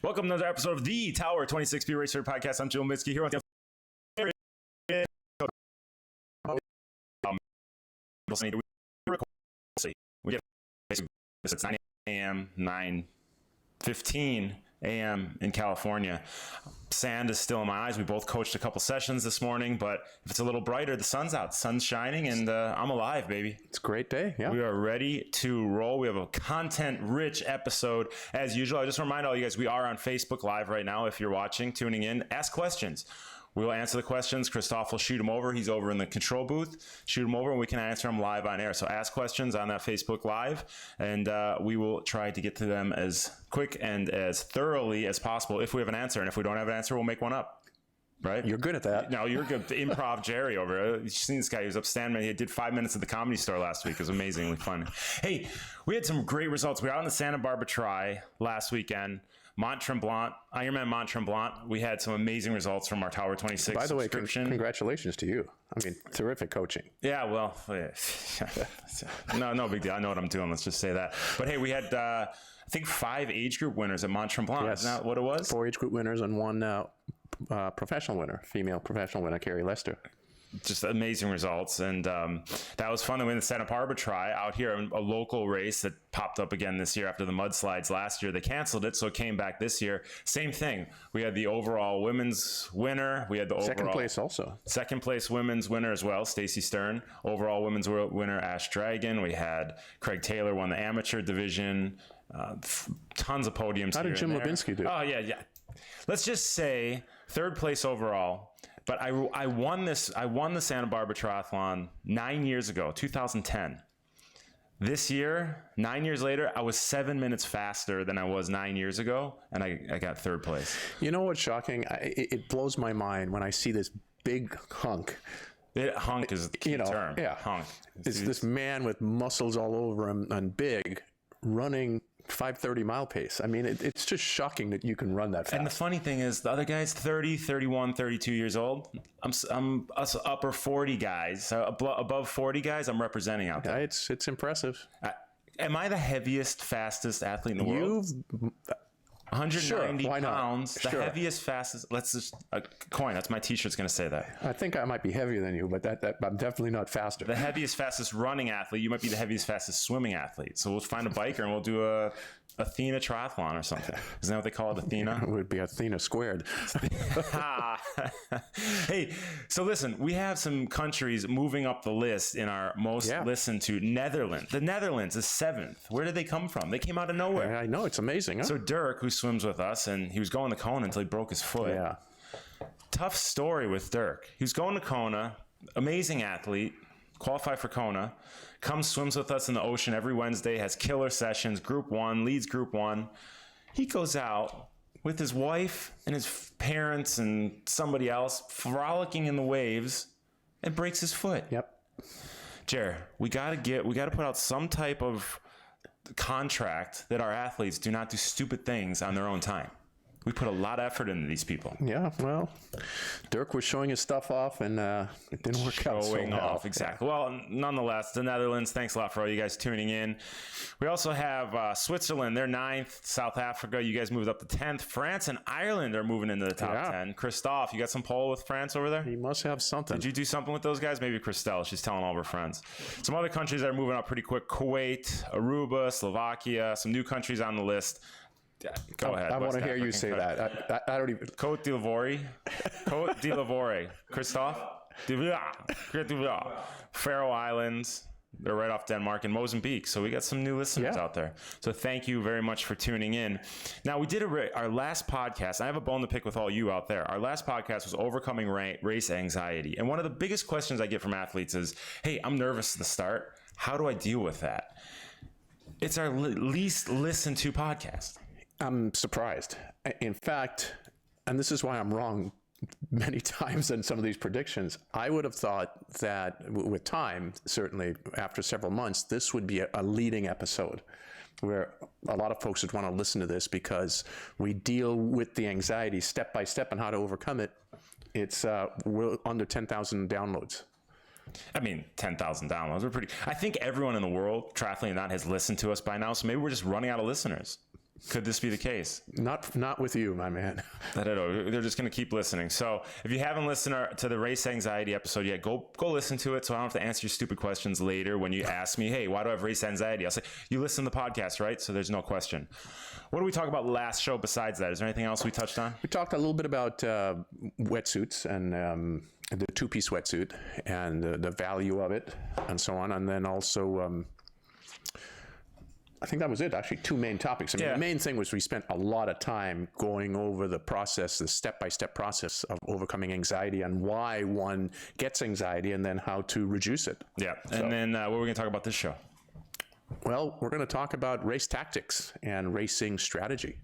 Welcome to another episode of the Tower 26B Racer Podcast. I'm Joe Minsky here with the we get it's 9 a.m. 9:15 a.m. in California. Sand is still in my eyes. We both coached a couple sessions this morning, but if it's a little brighter, the sun's out, sun's shining, and I'm alive, baby. It's a great day. Yeah, we are ready to roll. We have a content-rich episode as usual. I just remind all you guys, we are on Facebook Live right now. If you're watching, tuning in, ask questions. We will answer the questions. Christoph will shoot them over. He's over in the control booth. Shoot them over, and we can answer them live on air. So ask questions on that Facebook Live, and we will try to get to them as quick and as thoroughly as possible if we have an answer. And if we don't have an answer, we'll make one up. Right? You're good at that. No, you're good. Improv Jerry over there. You've seen this guy. He was upstanding. He did 5 minutes at the Comedy Store last week. It was amazingly fun. Hey, we had some great results. We were out in the Santa Barbara Tri last weekend. Ironman Mont Tremblant. We had some amazing results from our Tower 26 By the way, subscription. Congratulations to you. I mean, terrific coaching. Yeah, well, no big deal. I know what I'm doing. Let's just say that. But hey, we had, I think 5 age group winners at Mont Tremblant. Yes. Isn't that what it was? 4 age group winners and one professional winner, female professional winner, Carrie Lester. Just amazing results, and that was fun to win the Santa Barbara Tri out here, a local race that popped up again this year after the mudslides last year. They canceled it, so it came back this year. Same thing. We had the overall women's winner. We had the second place also. Second place women's winner as well, Stacy Stern. Overall women's winner, Ash Dragon. We had Craig Taylor won the amateur division. Tons of podiums. How did Jim Lubinsky do? Oh yeah. Let's just say third place overall. But I won the Santa Barbara Triathlon 9 years ago, 2010. This year, 9 years later, I was 7 minutes faster than I was 9 years ago, and I got third place. You know what's shocking? It blows my mind when I see this big hunk. Hunk is the key term. Yeah. Hunk. It's this man with muscles all over him and big running 5:30 mile pace. I mean, it's just shocking that you can run that fast. And the funny thing is, the other guy's 30, 31, 32 years old. I'm us upper 40 guys, above 40 guys. I'm representing out there. Yeah, it's impressive. Am I the heaviest, fastest athlete in the world? 190 pounds, the heaviest, fastest. Let's just a coin. That's my T-shirt's going to say that. I think I might be heavier than you, but I'm definitely not faster. The heaviest, fastest running athlete. You might be the heaviest, fastest swimming athlete. So we'll find a biker and we'll do a Athena triathlon or something. Isn't that what they call it, Athena? It would be Athena squared. Hey, so listen, we have some countries moving up the list in our most listened to. Netherlands. The Netherlands is 7th. Where did they come from? They came out of nowhere. I know, it's amazing. Huh? So Dirk, who swims with us, and he was going to Kona until he broke his foot. Yeah. Tough story with Dirk. He was going to Kona, amazing athlete, qualified for Kona, comes, swims with us in the ocean every Wednesday, has killer sessions, group 1, leads group 1. He goes out with his wife and his parents and somebody else frolicking in the waves and breaks his foot. Yep. Jer, we got to put out some type of contract that our athletes do not do stupid things on their own time. We put a lot of effort into these people. Yeah, well, Dirk was showing his stuff off, and it didn't work out so well. Showing off, exactly. Well, nonetheless, the Netherlands, thanks a lot for all you guys tuning in. We also have Switzerland, they're 9th. South Africa, you guys moved up to 10th. France and Ireland are moving into the top 10. Christophe, you got some pull with France over there? He must have something. Did you do something with those guys? Maybe Christelle, she's telling all of her friends. Some other countries that are moving up pretty quick: Kuwait, Aruba, Slovakia, some new countries on the list. Go ahead. I want to hear you say that. I don't even. Côte d'Ivoire. Côte d'Ivoire. Christophe? Faroe Islands. They're right off Denmark and Mozambique. So we got some new listeners out there. So thank you very much for tuning in. Now, we did our last podcast. I have a bone to pick with all you out there. Our last podcast was overcoming race anxiety. And one of the biggest questions I get from athletes is, hey, I'm nervous at the start. How do I deal with that? It's our least listened to podcast. I'm surprised. In fact, and this is why I'm wrong many times in some of these predictions, I would have thought that with time, certainly after several months, this would be a leading episode where a lot of folks would want to listen to this because we deal with the anxiety step by step and how to overcome it. It's we're under 10,000 downloads. I mean, 10,000 downloads. I think everyone in the world, triathlete or not, has listened to us by now. So maybe we're just running out of listeners. Could this be the case? Not with you, my man. I don't know. They're just going to keep listening. So if you haven't listened to the race anxiety episode yet, go listen to it so I don't have to answer your stupid questions later when you ask me, hey, why do I have race anxiety? I'll say, you listen to the podcast, right? So there's no question. What did we talk about last show besides that? Is there anything else we touched on? We talked a little bit about wetsuits and the two-piece wetsuit and the value of it and so on. And then also... I think that was it, actually, two main topics. I mean, the main thing was we spent a lot of time going over the process, the step-by-step process of overcoming anxiety and why one gets anxiety and then how to reduce it. Yeah. And then what are we going to talk about this show? Well, we're going to talk about race tactics and racing strategy.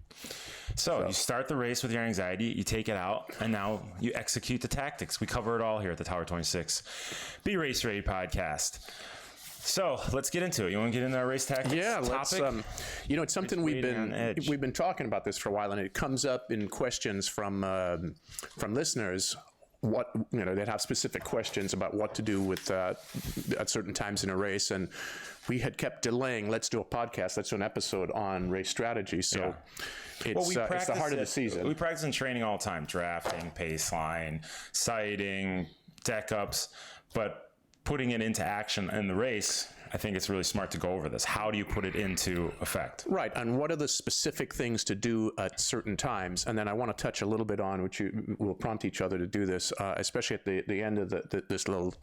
So you start the race with your anxiety, you take it out, and now you execute the tactics. We cover it all here at the Tower 26 Be Race Ready podcast. So let's get into it. You want to get into our race tactics topic? It's something we've been talking about this for a while, and it comes up in questions from listeners. They'd have specific questions about what to do with at certain times in a race, and we had kept delaying. Let's do a podcast. Let's do an episode on race strategy. So it's the heart of the season. We practice in training all the time: drafting, pace line, sighting, deck ups, but putting it into action in the race, I think it's really smart to go over this. How do you put it into effect? Right, and what are the specific things to do at certain times? And then I want to touch a little bit on, which will prompt each other to do this, especially at the end of this little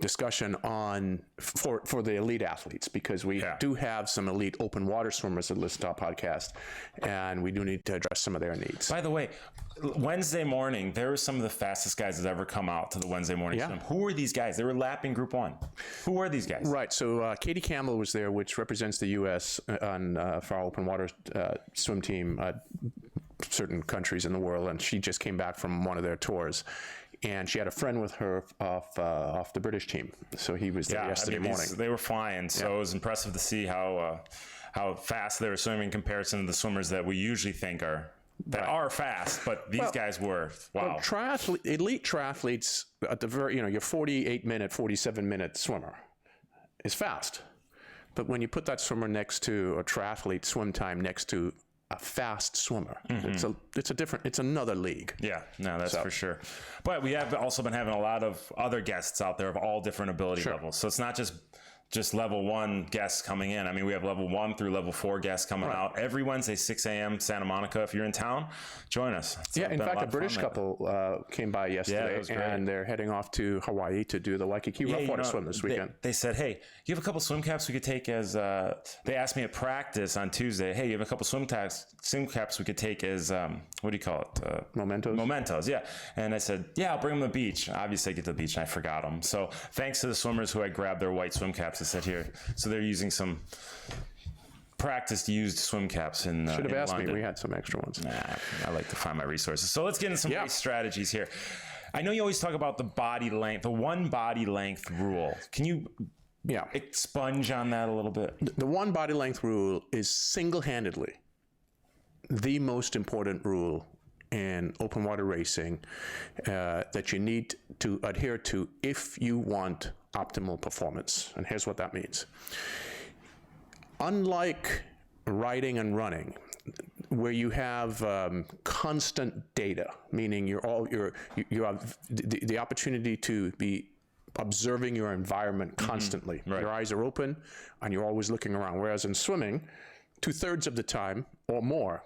discussion on for the elite athletes, because we do have some elite open water swimmers that listen to our podcast, and we do need to address some of their needs. By the way, Wednesday morning, there were some of the fastest guys that ever come out to the Wednesday morning swim. Who were these guys? They were lapping Group 1. Who were these guys? Right. So Katie Campbell was there, which represents the U.S. For our open water swim team, certain countries in the world, and she just came back from one of their tours. And she had a friend with her off the British team. So he was there yesterday morning. They were flying, so it was impressive to see how fast they were swimming in comparison to the swimmers that we usually think are fast, but these guys were, wow. Well, elite triathletes at the very, your 48-minute, 47-minute swimmer is fast. But when you put that swimmer next to a triathlete swim time next to a fast swimmer, it's another league. Yeah, no, that's for sure. But we have also been having a lot of other guests out there of all different ability levels. So it's not just level 1 guests coming in. I mean, we have level 1 through level 4 guests coming out every Wednesday, 6 a.m. Santa Monica. If you're in town, join us. In fact, a British couple came by yesterday, and they're heading off to Hawaii to do the Waikiki rough water swim this weekend. They said, hey, you have a couple swim caps we could take as, they asked me at practice on Tuesday, hey, you have a couple swim caps we could take as, what do you call it? Mementos, yeah. And I said, yeah, I'll bring them to the beach. Obviously, I get to the beach and I forgot them. So thanks to the swimmers who had grabbed their white swim caps. I said here, so they're using some practiced used swim caps in should have asked London. me. We had some extra ones. I like to find my resources. So let's get into some race strategies here. I know you always talk about the body length, the one body length rule. Can you expunge on that a little bit? The one body length rule is single-handedly the most important rule in open water racing that you need to adhere to if you want optimal performance. And here's what that means. Unlike riding and running, where you have constant data, meaning you have the opportunity to be observing your environment constantly. Mm-hmm. Right. Your eyes are open and you're always looking around. Whereas in swimming, 2/3 of the time or more,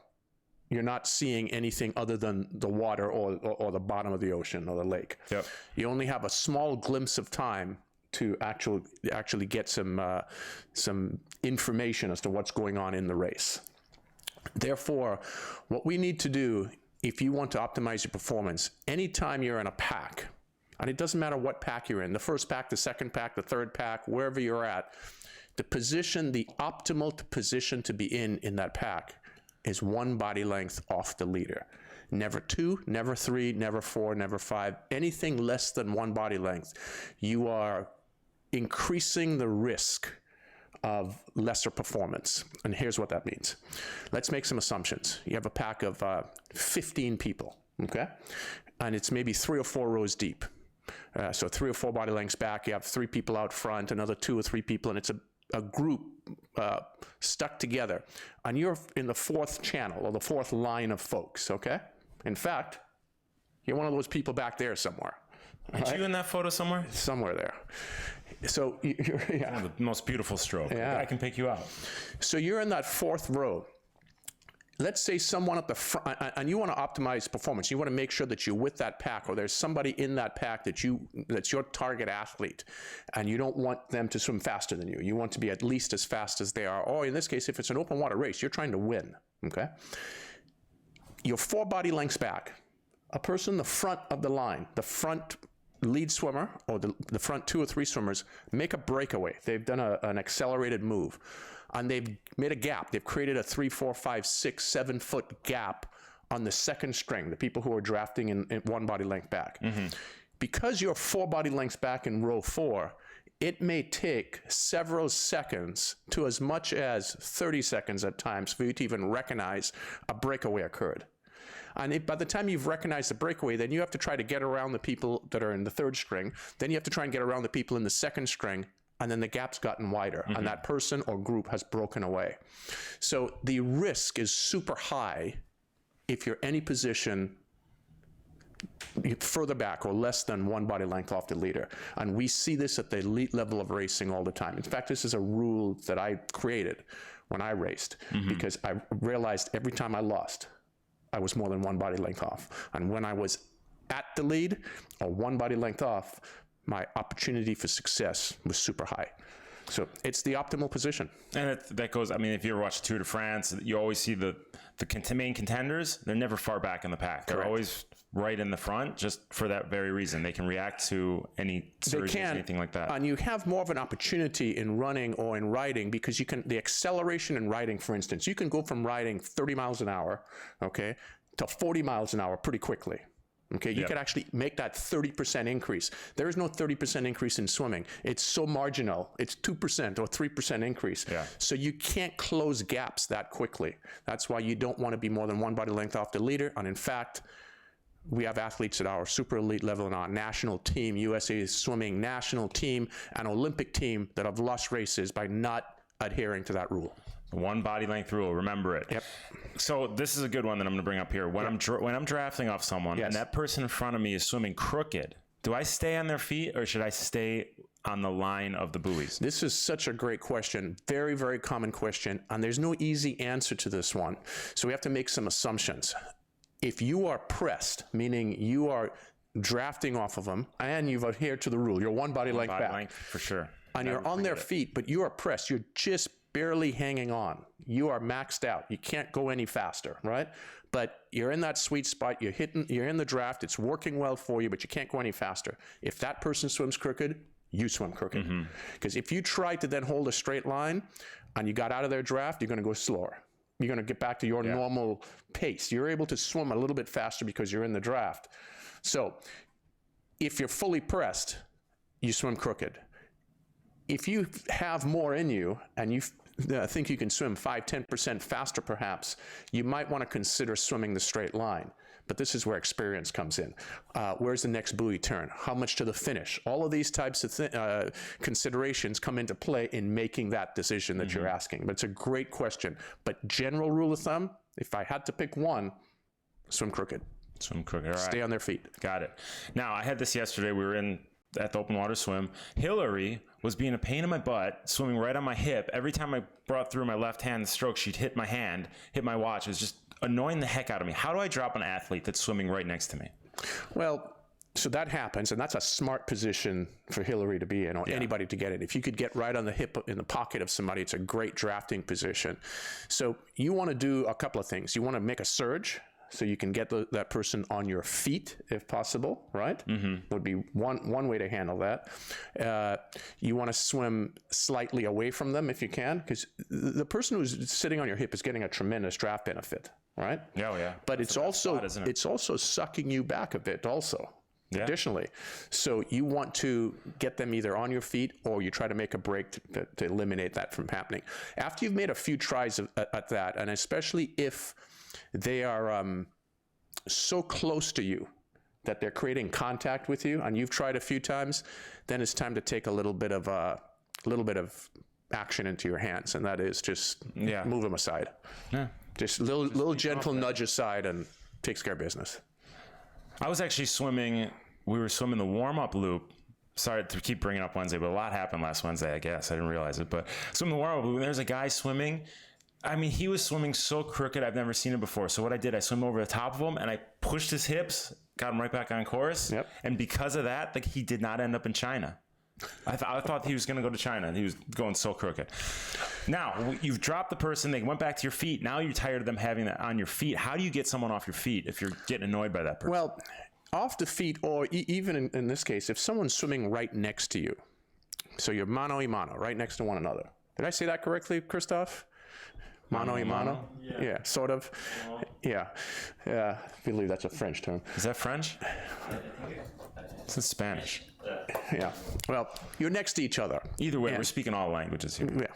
you're not seeing anything other than the water or the bottom of the ocean or the lake. Yep. You only have a small glimpse of time to actually get some information as to what's going on in the race. Therefore, what we need to do if you want to optimize your performance, anytime you're in a pack, and it doesn't matter what pack you're in, the first pack, the second pack, the third pack, wherever you're at, the optimal position to be in that pack is one body length off the leader. Never 2, never 3, never 4, never 5. Anything less than one body length, you are increasing the risk of lesser performance. And here's what that means. Let's make some assumptions. You have a pack of 15 people, okay? And it's maybe 3 or 4 rows deep. So 3 or 4 body lengths back, you have 3 people out front, another 2 or 3 people, and it's a group stuck together, and you're in the fourth channel or the fourth line of folks, okay? In fact, you're one of those people back there somewhere. Aren't you in that photo somewhere? Somewhere there. So you're, yeah. One of the most beautiful stroke. Yeah. I can pick you out. So you're in that fourth row. Let's say someone at the front, and you want to optimize performance. You want to make sure that you're with that pack, or there's somebody in that pack that's your target athlete, and you don't want them to swim faster than you. You want to be at least as fast as they are. Or in this case, if it's an open water race, you're trying to win, okay? You're 4 body lengths back. A person in the front of the line, the front lead swimmer, or the front 2 or 3 swimmers, make a breakaway. They've done an accelerated move, and they've made a gap. They've created a 3, 4, 5, 6, 7 foot gap on the second string, the people who are drafting in 1 body length back. Mm-hmm. Because you're 4 body lengths back in row 4, it may take several seconds to as much as 30 seconds at times for you to even recognize a breakaway occurred. And by the time you've recognized the breakaway, then you have to try to get around the people that are in the 3rd string. Then you have to try and get around the people in the 2nd string. And then the gap's gotten wider, and that person or group has broken away. So the risk is super high if you're any position further back or less than 1 body length off the leader. And we see this at the elite level of racing all the time. In fact, this is a rule that I created when I raced, because I realized every time I lost, I was more than 1 body length off. And when I was at the lead or 1 body length off, my opportunity for success was super high. So it's the optimal position. And that goes, I mean, if you ever watch Tour de France, you always see the main contenders, they're never far back in the pack. They're always right in the front, just for that very reason. They can react to any surges, anything like that. And you have more of an opportunity in running or in riding, because you can, the acceleration in riding, for instance, you can go from riding 30 miles an hour, okay, to 40 miles an hour pretty quickly. Okay, you could actually make that 30% increase. There is no 30% increase in swimming. It's so marginal. It's 2% or 3% increase. Yeah. So you can't close gaps that quickly. That's why you don't want to be more than 1 body length off the leader. And in fact, we have athletes at our super elite level in our national team, USA Swimming national team and Olympic team, that have lost races by not adhering to that rule. 1 body length rule. Remember it. Yep. So this is a good one that I'm going to bring up here. When I'm drafting off someone and that person in front of me is swimming crooked, do I stay on their feet or should I stay on the line of the buoys? This is such a great question. Very, very common question. And there's no easy answer to this one. So we have to make some assumptions. If you are pressed, meaning you are drafting off of them and you've adhered to the rule, you're 1 body length back. Length, for sure. And you're on their feet, but you are pressed. You're just barely hanging on. You are maxed out. You can't go any faster, right? But you're in that sweet spot. You're in the draft. It's working well for you, but you can't go any faster. If that person swims crooked, you swim crooked. Because if you try to then hold a straight line and you got out of their draft, you're going to go slower. You're going to get back to your normal pace. You're able to swim a little bit faster because you're in the draft. So if you're fully pressed, you swim crooked. If you have more in you and you think you can swim 5-10% faster perhaps, you might want to consider swimming the straight line. But this is where experience comes in. Where's the next buoy turn? How much to the finish? All of these types of considerations come into play in making that decision that you're asking. But it's a great question. But general rule of thumb, if I had to pick one, swim crooked. Swim crooked, all right. Stay on their feet. Got it. Now, I had this yesterday. We were at the open water swim. Hillary was being a pain in my butt, swimming right on my hip. Every time I brought through my left hand stroke, she'd hit my hand, hit my watch. It was just annoying the heck out of me. How do I drop an athlete that's swimming right next to me? Well, so that happens, and that's a smart position for Hillary to be in, or anybody to get in. If you could get right on the hip in the pocket of somebody, it's a great drafting position. So you want to do a couple of things. You want to make a surge, so you can get that person on your feet if possible, right? Would be one way to handle that. You want to swim slightly away from them if you can, because the person who's sitting on your hip is getting a tremendous draft benefit, right? Yeah. But it's also sucking you back a bit also. Yeah. Additionally, so you want to get them either on your feet or you try to make a break to eliminate that from happening. After you've made a few tries at that, and especially if they are so close to you that they're creating contact with you and you've tried a few times, then it's time to take a little bit of action into your hands, and that is just Yeah. move them aside. Yeah. Just little gentle nudge aside and takes care of business. I was actually swimming. We were swimming the warm-up loop. Sorry to keep bringing up Wednesday, but a lot happened last Wednesday, I guess. I didn't realize it. But swimming the warm-up loop, and there's a guy swimming. I mean, he was swimming so crooked, I've never seen it before. So what I did, I swam over the top of him, and I pushed his hips, got him right back on course. Yep. And because of that, like, he did not end up in China. I thought he was going to go to China, and he was going so crooked. Now, you've dropped the person. They went back to your feet. Now you're tired of them having that on your feet. How do you get someone off your feet if you're getting annoyed by that person? Well, off the feet, or even in this case, if someone's swimming right next to you, so you're mano y mano, right next to one another. Did I say that correctly, Christoph? Mano y mano? Yeah, sort of. Yeah. I believe that's a French term. Is that French? It's in Spanish. Yeah. Well, you're next to each other. Either way, we're speaking all languages here. Yeah.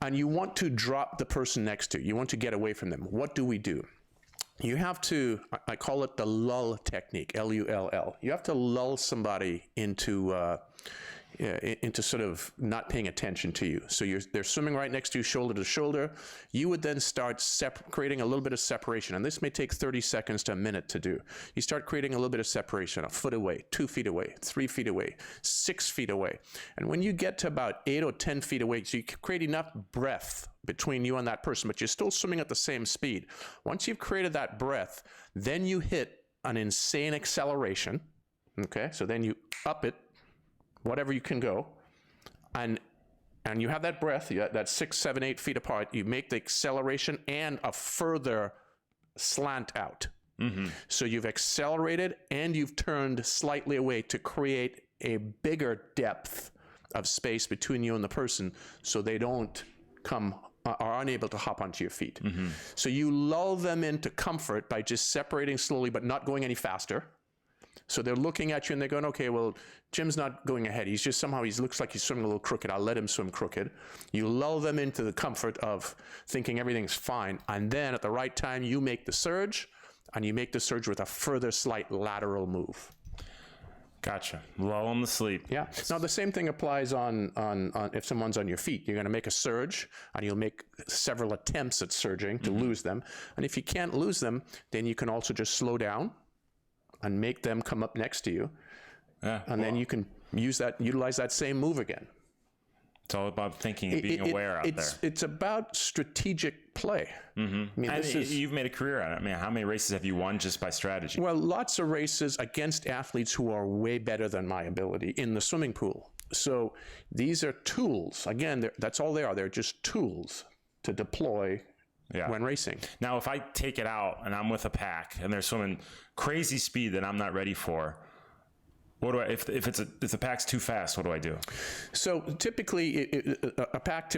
And you want to drop the person next to you. You want to get away from them. What do? You have to, I call it the lull technique, L-U-L-L. You have to lull somebody into sort of not paying attention to you. So they're swimming right next to you, shoulder to shoulder. You would then start creating a little bit of separation. And this may take 30 seconds to a minute to do. You start creating a little bit of separation, a foot away, 2 feet away, 3 feet away, 6 feet away. And when you get to about 8 or 10 feet away, so you create enough breath between you and that person, but you're still swimming at the same speed. Once you've created that breath, then you hit an insane acceleration. Okay, so then you up it, whatever you can go, and you have that breath, that 6, 7, 8 feet apart. You make the acceleration and a further slant out. Mm-hmm. So you've accelerated and you've turned slightly away to create a bigger depth of space between you and the person, so they don't are unable to hop onto your feet. Mm-hmm. So you lull them into comfort by just separating slowly, but not going any faster. So they're looking at you and they're going, okay, well, Jim's not going ahead. He's just somehow, he looks like he's swimming a little crooked. I'll let him swim crooked. You lull them into the comfort of thinking everything's fine. And then at the right time, you make the surge, and you make the surge with a further slight lateral move. Gotcha. Lull them to sleep. Yeah. Now, the same thing applies on if someone's on your feet. You're going to make a surge, and you'll make several attempts at surging to lose them. And if you can't lose them, then you can also just slow down and make them come up next to you. Yeah, and then you can utilize that same move again. It's all about thinking and being aware out there. It's about strategic play. Mm-hmm. I mean, you've made a career on it. I mean, how many races have you won just by strategy? Well, lots of races against athletes who are way better than my ability in the swimming pool. So these are tools. Again, that's all they are. They're just tools to deploy when racing. Now, if I take it out and I'm with a pack and they're swimming crazy speed that I'm not ready for, what do I, if the pack's too fast, what do I do? So typically, a pack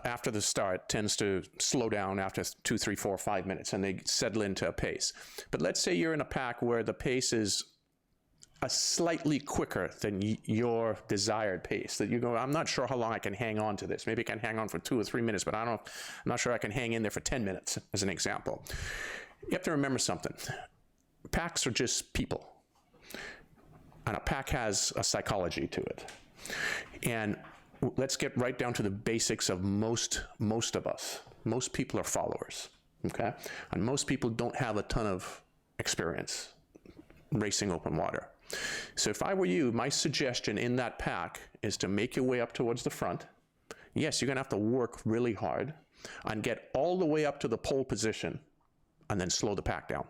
after the start tends to slow down after 2, 3, 4, 5 minutes, and they settle into a pace. But let's say you're in a pack where the pace is a slightly quicker than your desired pace, that you go, I'm not sure how long I can hang on to this. Maybe I can hang on for 2 or 3 minutes, but I'm not sure I can hang in there for 10 minutes, as an example. You have to remember something. Packs are just people. And a pack has a psychology to it. And let's get right down to the basics of most of us. Most people are followers, okay? And most people don't have a ton of experience racing open water. So if I were you, my suggestion in that pack is to make your way up towards the front. Yes, you're gonna have to work really hard and get all the way up to the pole position and then slow the pack down.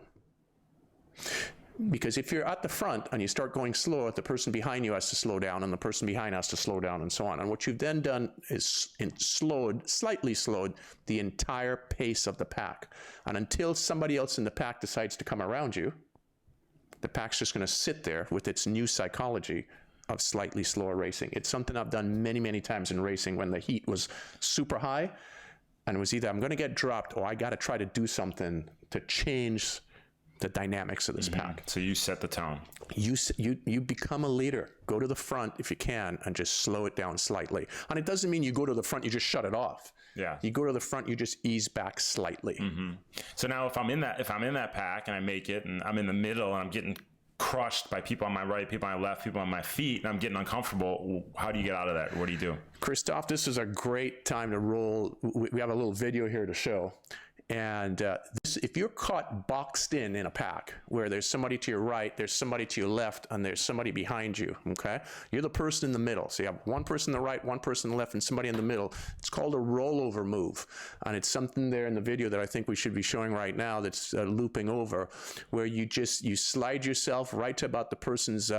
Because if you're at the front and you start going slow, the person behind you has to slow down, and the person behind has to slow down, and so on. And what you've then done is slightly slowed the entire pace of the pack. And until somebody else in the pack decides to come around you, the pack's just going to sit there with its new psychology of slightly slower racing. It's something I've done many, many times in racing when the heat was super high, and it was either I'm going to get dropped or I got to try to do something to change the dynamics of this pack. So you set the tone. You become a leader. Go to the front if you can and just slow it down slightly. And it doesn't mean you go to the front, you just shut it off. Yeah. You go to the front, you just ease back slightly. Mm-hmm. So now if I'm in that pack and I make it and I'm in the middle and I'm getting crushed by people on my right, people on my left, people on my feet, and I'm getting uncomfortable. How do you get out of that? What do you do? Christoph, this is a great time to roll. We have a little video here to show. And if you're caught boxed in a pack where there's somebody to your right, there's somebody to your left, and there's somebody behind you, okay? You're the person in the middle. So you have one person on the right, one person on the left, and somebody in the middle. It's called a rollover move. And it's something there in the video that I think we should be showing right now that's looping over, where you slide yourself right to about the person's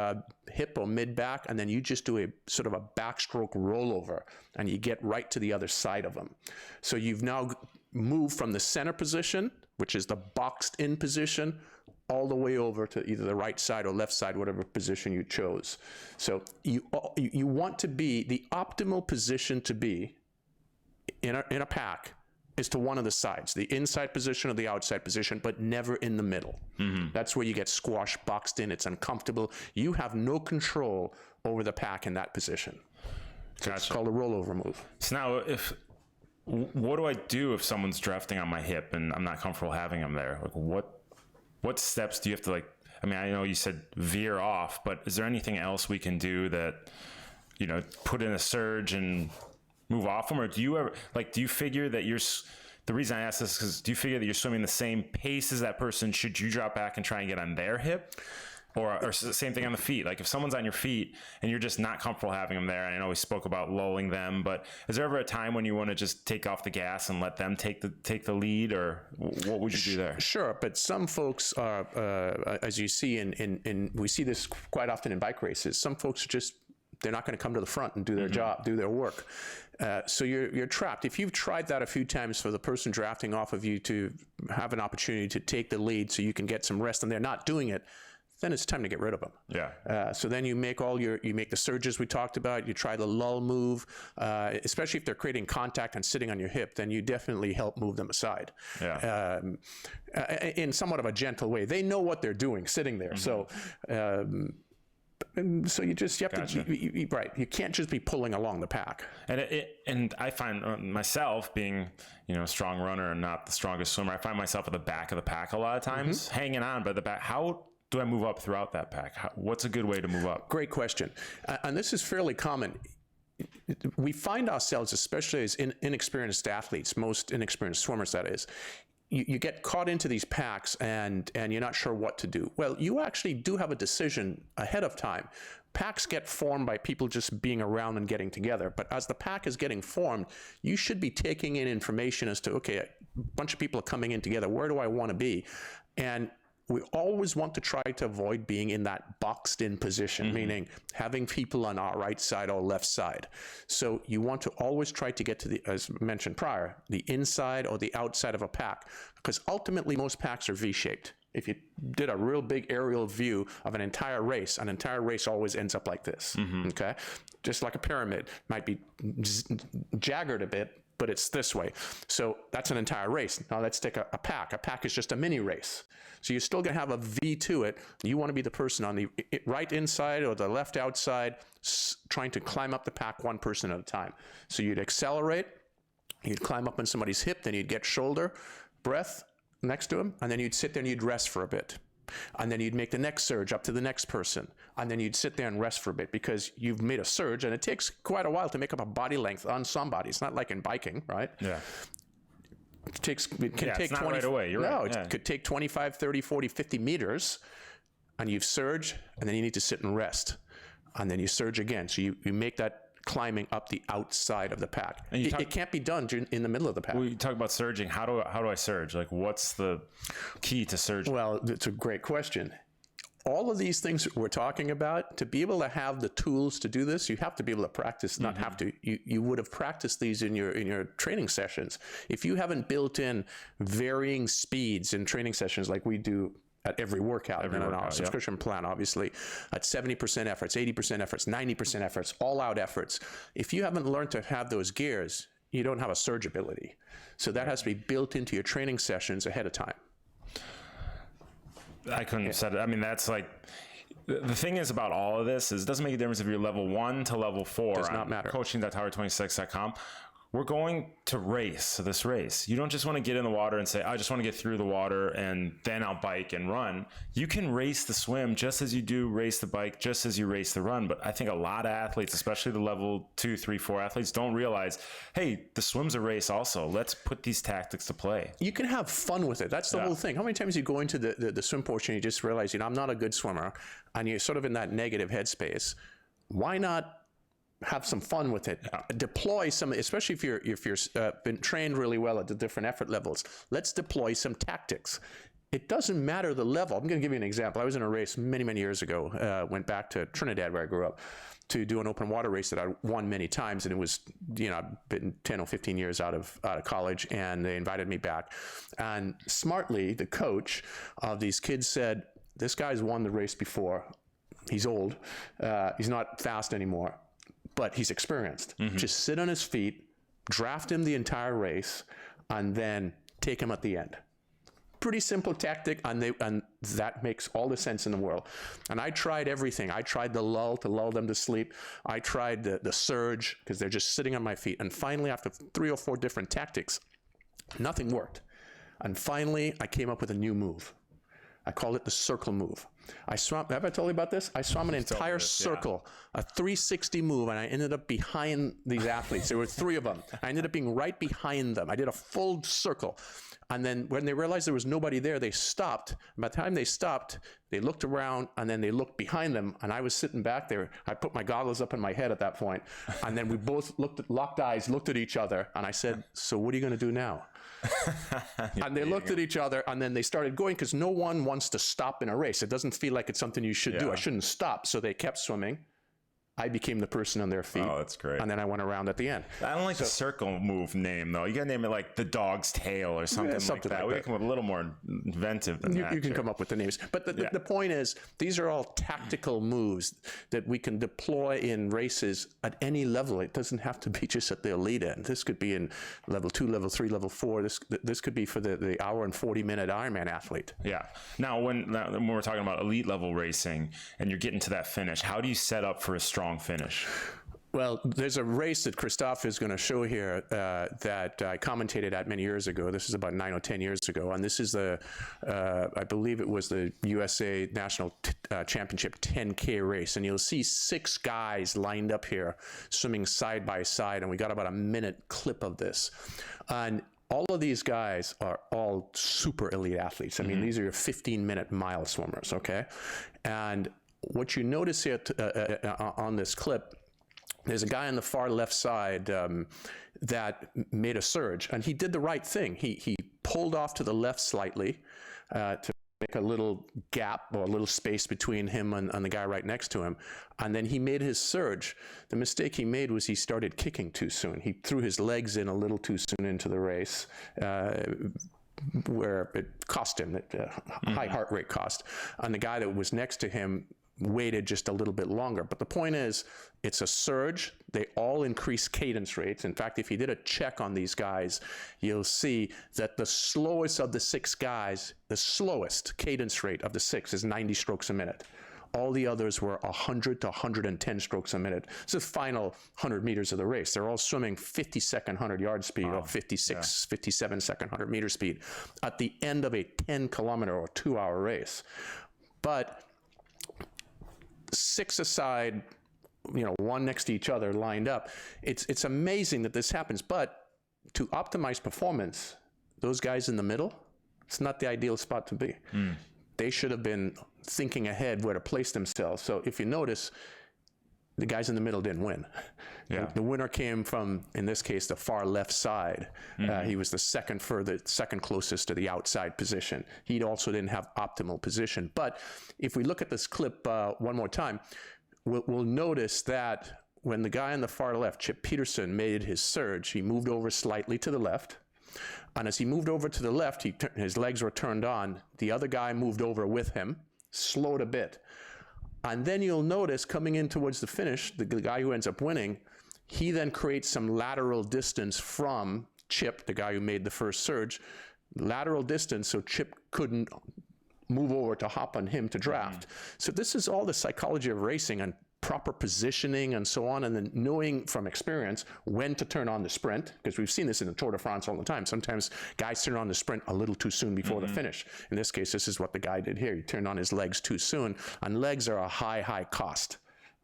hip or mid-back, and then you just do a sort of a backstroke rollover, and you get right to the other side of them. So you've now move from the center position, which is the boxed in position, all the way over to either the right side or left side, whatever position you chose. So you want to be, the optimal position to be in a pack is to one of the sides, the inside position or the outside position, but never in the middle. Mm-hmm. That's where you get squashed, boxed in, it's uncomfortable. You have no control over the pack in that position. So It's called a rollover move. So now what do I do if someone's drafting on my hip and I'm not comfortable having them there? Like what steps do you have to I mean, I know you said veer off, but is there anything else we can do that, put in a surge and move off them? Or do you ever, do you figure that the reason I ask this is because do you figure that you're swimming the same pace as that person? Should you drop back and try and get on their hip? Or same thing on the feet. Like if someone's on your feet and you're just not comfortable having them there, I know we spoke about lulling them, but is there ever a time when you want to just take off the gas and let them take the lead, or what would you do there? Sure, but some folks are, as you see in we see this quite often in bike races. Some folks are they're not going to come to the front and do their job, do their work. So you're trapped. If you've tried that a few times for the person drafting off of you to have an opportunity to take the lead so you can get some rest and they're not doing it, then it's time to get rid of them. Yeah. So then you make the surges we talked about. You try the lull move, especially if they're creating contact and sitting on your hip. Then you definitely help move them aside. Yeah. In somewhat of a gentle way. They know what they're doing, sitting there. Mm-hmm. So you have Gotcha. to right. You can't just be pulling along the pack. And I find myself being a strong runner and not the strongest swimmer. I find myself at the back of the pack a lot of times, hanging on by the back. How do I move up throughout that pack? What's a good way to move up? Great question. And this is fairly common. We find ourselves, especially as inexperienced athletes, most inexperienced swimmers, that is, you get caught into these packs and you're not sure what to do. Well, you actually do have a decision ahead of time. Packs get formed by people just being around and getting together. But as the pack is getting formed, you should be taking in information as to, okay, a bunch of people are coming in together. Where do I want to be? And we always want to try to avoid being in that boxed in position, meaning having people on our right side or left side. So you want to always try to get to as mentioned prior, the inside or the outside of a pack, because ultimately most packs are V-shaped. If you did a real big aerial view of an entire race always ends up like this, okay? Just like a pyramid, might be jagged a bit, but it's this way. So that's an entire race. Now let's take a pack. A pack is just a mini race. So you're still going to have a V to it. You want to be the person on the right inside or the left outside trying to climb up the pack one person at a time. So you'd accelerate, you'd climb up on somebody's hip, then you'd get shoulder, breath next to him, and then you'd sit there and you'd rest for a bit. And then you'd make the next surge up to the next person. And then you'd sit there and rest for a bit because you've made a surge, and it takes quite a while to make up a body length on somebody. It's not like in biking, right? Yeah. It can take it's not 20, right away. You're no, right. it could take 25, 30, 40, 50 meters, and you've surged, and then you need to sit and rest. And then you surge again. So you make that climbing up the outside of the pack. It can't be done in the middle of the pack. We talk about surging. How do I surge? Like, what's the key to surging? Well, it's a great question. All of these things we're talking about, to be able to have the tools to do this, you have to be able to practice, not have to. You would have practiced these in your training sessions. If you haven't built in varying speeds in training sessions like we do at every workout, on our subscription plan, obviously, at 70% efforts, 80% efforts, 90% efforts, all-out efforts. If you haven't learned to have those gears, you don't have a surge ability. So that has to be built into your training sessions ahead of time. I couldn't have said it. I mean, that's like, the thing is about all of this is it doesn't make a difference if you're level 1 to level 4 Does not matter. coaching.tower26.com. we're going to race this race. You don't just want to get in the water and say, I just want to get through the water and then I'll bike and run. You can race the swim just as you do race the bike, just as you race the run. But I think a lot of athletes, especially the level 2, 3, 4 athletes, don't realize, hey, the swim's a race also. Let's put these tactics to play. You can have fun with it. That's the whole thing. How many times you go into the swim portion and you just realize, I'm not a good swimmer, and you're sort of in that negative headspace. Why not have some fun with it? Deploy some, especially if you're been trained really well at the different effort levels. Let's deploy some tactics. It doesn't matter the level. I'm going to give you an example. I was in a race many years ago. Went back to Trinidad where I grew up to do an open water race that I won many times, and it was, I've been 10 or 15 years out of college, and they invited me back. And smartly, the coach of these kids said, "This guy's won the race before. He's old. He's not fast anymore, but he's experienced. Just sit on his feet, draft him the entire race, and then take him at the end." Pretty simple tactic, and that makes all the sense in the world. And I tried everything. I tried the lull to lull them to sleep. I tried the surge because they're just sitting on my feet. And finally, after 3 or 4 different tactics, nothing worked. And finally, I came up with a new move. I called it the circle move. Have I told you about this? I swam an entire circle, a 360 move, and I ended up behind these athletes. There were 3 of them. I ended up being right behind them. I did a full circle. And then when they realized there was nobody there, they stopped. By the time they stopped, they looked around, and then they looked behind them, and I was sitting back there. I put my goggles up in my head at that point, and then we both locked eyes, looked at each other, and I said, "So what are you going to do now?" And they looked at each other, and then they started going, because no one wants to stop in a race. It doesn't feel like it's something you should do. I shouldn't stop. So they kept swimming. I became the person on their feet. Oh, that's great. And then I went around at the end. I don't like the circle move name, though. You got to name it like the dog's tail or something like that. We can come up with a little more inventive than that. You can come up with the names. But the point is, these are all tactical moves that we can deploy in races at any level. It doesn't have to be just at the elite end. This could be in level 2, level 3, level 4. This could be for the hour and 40-minute Ironman athlete. Yeah. Now, when we're talking about elite level racing and you're getting to that finish, how do you set up for a strong finish? Well, there's a race that Christophe is going to show here that I commentated at many years ago. This is about 9 or 10 years ago. And this is I believe it was the USA National Championship 10K race. And you'll see 6 guys lined up here swimming side by side. And we got about a minute clip of this. And all of these guys are all super elite athletes. I mean, these are your 15-minute mile swimmers, okay? And what you notice here on this clip, there's a guy on the far left side that made a surge, and he did the right thing. He pulled off to the left slightly to make a little gap or a little space between him and the guy right next to him, and then he made his surge. The mistake he made was he started kicking too soon. He threw his legs in a little too soon into the race, where it cost him, high heart rate cost. And the guy that was next to him waited just a little bit longer. But the point is, it's a surge. They all increase cadence rates. In fact, if you did a check on these guys, you'll see that the slowest of the 6 guys, the slowest cadence rate of the 6 is 90 strokes a minute. All the others were 100 to 110 strokes a minute. It's the final 100 meters of the race. They're all swimming 50-second 100-yard speed or 57-second 100-meter speed at the end of a 10-kilometer or 2-hour race. But 6 aside, 1 next to each other lined up. It's amazing that this happens. But to optimize performance, those guys in the middle, it's not the ideal spot to be. They should have been thinking ahead where to place themselves. So if you notice, the guys in the middle didn't win. The winner came from, in this case, the far left side. He was the second closest to the outside position. He also didn't have optimal position. But if we look at this clip one more time, we'll notice that when the guy on the far left, Chip Peterson, made his surge, he moved over slightly to the left. And as he moved over to the left, his legs were turned on. The other guy moved over with him, slowed a bit. And then you'll notice coming in towards the finish, the guy who ends up winning, he then creates some lateral distance from Chip, the guy who made the first surge, lateral distance so Chip couldn't move over to hop on him to draft. So this is all the psychology of racing and proper positioning and so on, and then knowing from experience when to turn on the sprint, because we've seen this in the Tour de France all the time. Sometimes guys turn on the sprint a little too soon before the finish. In this case, this is what the guy did here. He turned on his legs too soon, and legs are a high cost.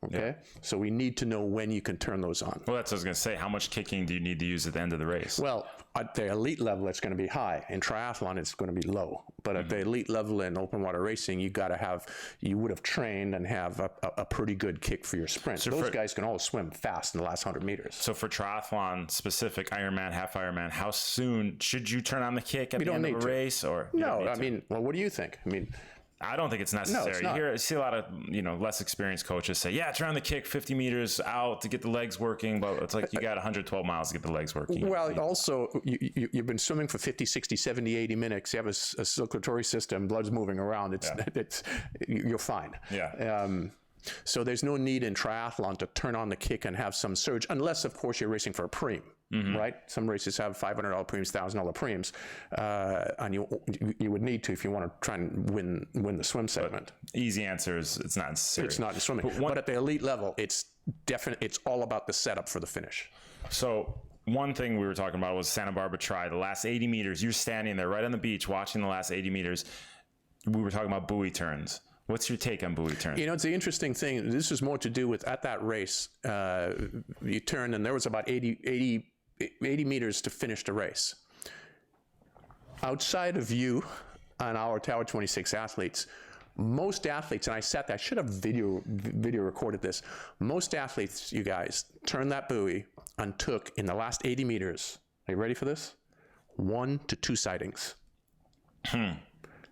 Okay, so we need to know when you can turn those on. Well, that's what I was going to say. How much kicking do you need to use at the end of the race? Well, at the elite level, it's going to be high. In triathlon, it's going to be low. But at the elite level in open water racing, you would have trained and have a pretty good kick for your sprint. So those guys can all swim fast in the last 100 meters. So for triathlon specific, Ironman, half Ironman, how soon should you turn on the kick at the end of a race? Or no, I mean, well, what do you think? I mean, I don't think it's necessary. No, it's not. You see a lot of less experienced coaches say, "Yeah, turn on the kick 50 meters out to get the legs working," but it's like you got 112 miles to get the legs working. Well, also you've been swimming for 50, 60, 70, 80 minutes. You have a circulatory system, blood's moving around. You're fine. Yeah. So there's no need in triathlon to turn on the kick and have some surge, unless of course you're racing for a preem. Right? Some races have $500 preems, $1,000 preems, and you would need to if you want to try and win the swim segment. But easy answer is it's not necessary. It's not in swimming, but at the elite level, it's all about the setup for the finish. So one thing we were talking about was Santa Barbara Tri, the last 80 meters. You're standing there right on the beach watching the last 80 meters. We were talking about buoy turns. What's your take on buoy turns? It's the interesting thing. This is more to do with at that race, you turned and there was about 80 meters to finish the race. Outside of you and our Tower 26 athletes, most athletes, and I sat there, I should have video recorded this. Most athletes, you guys, turned that buoy and took, in the last 80 meters, are you ready for this? 1 to 2 sightings.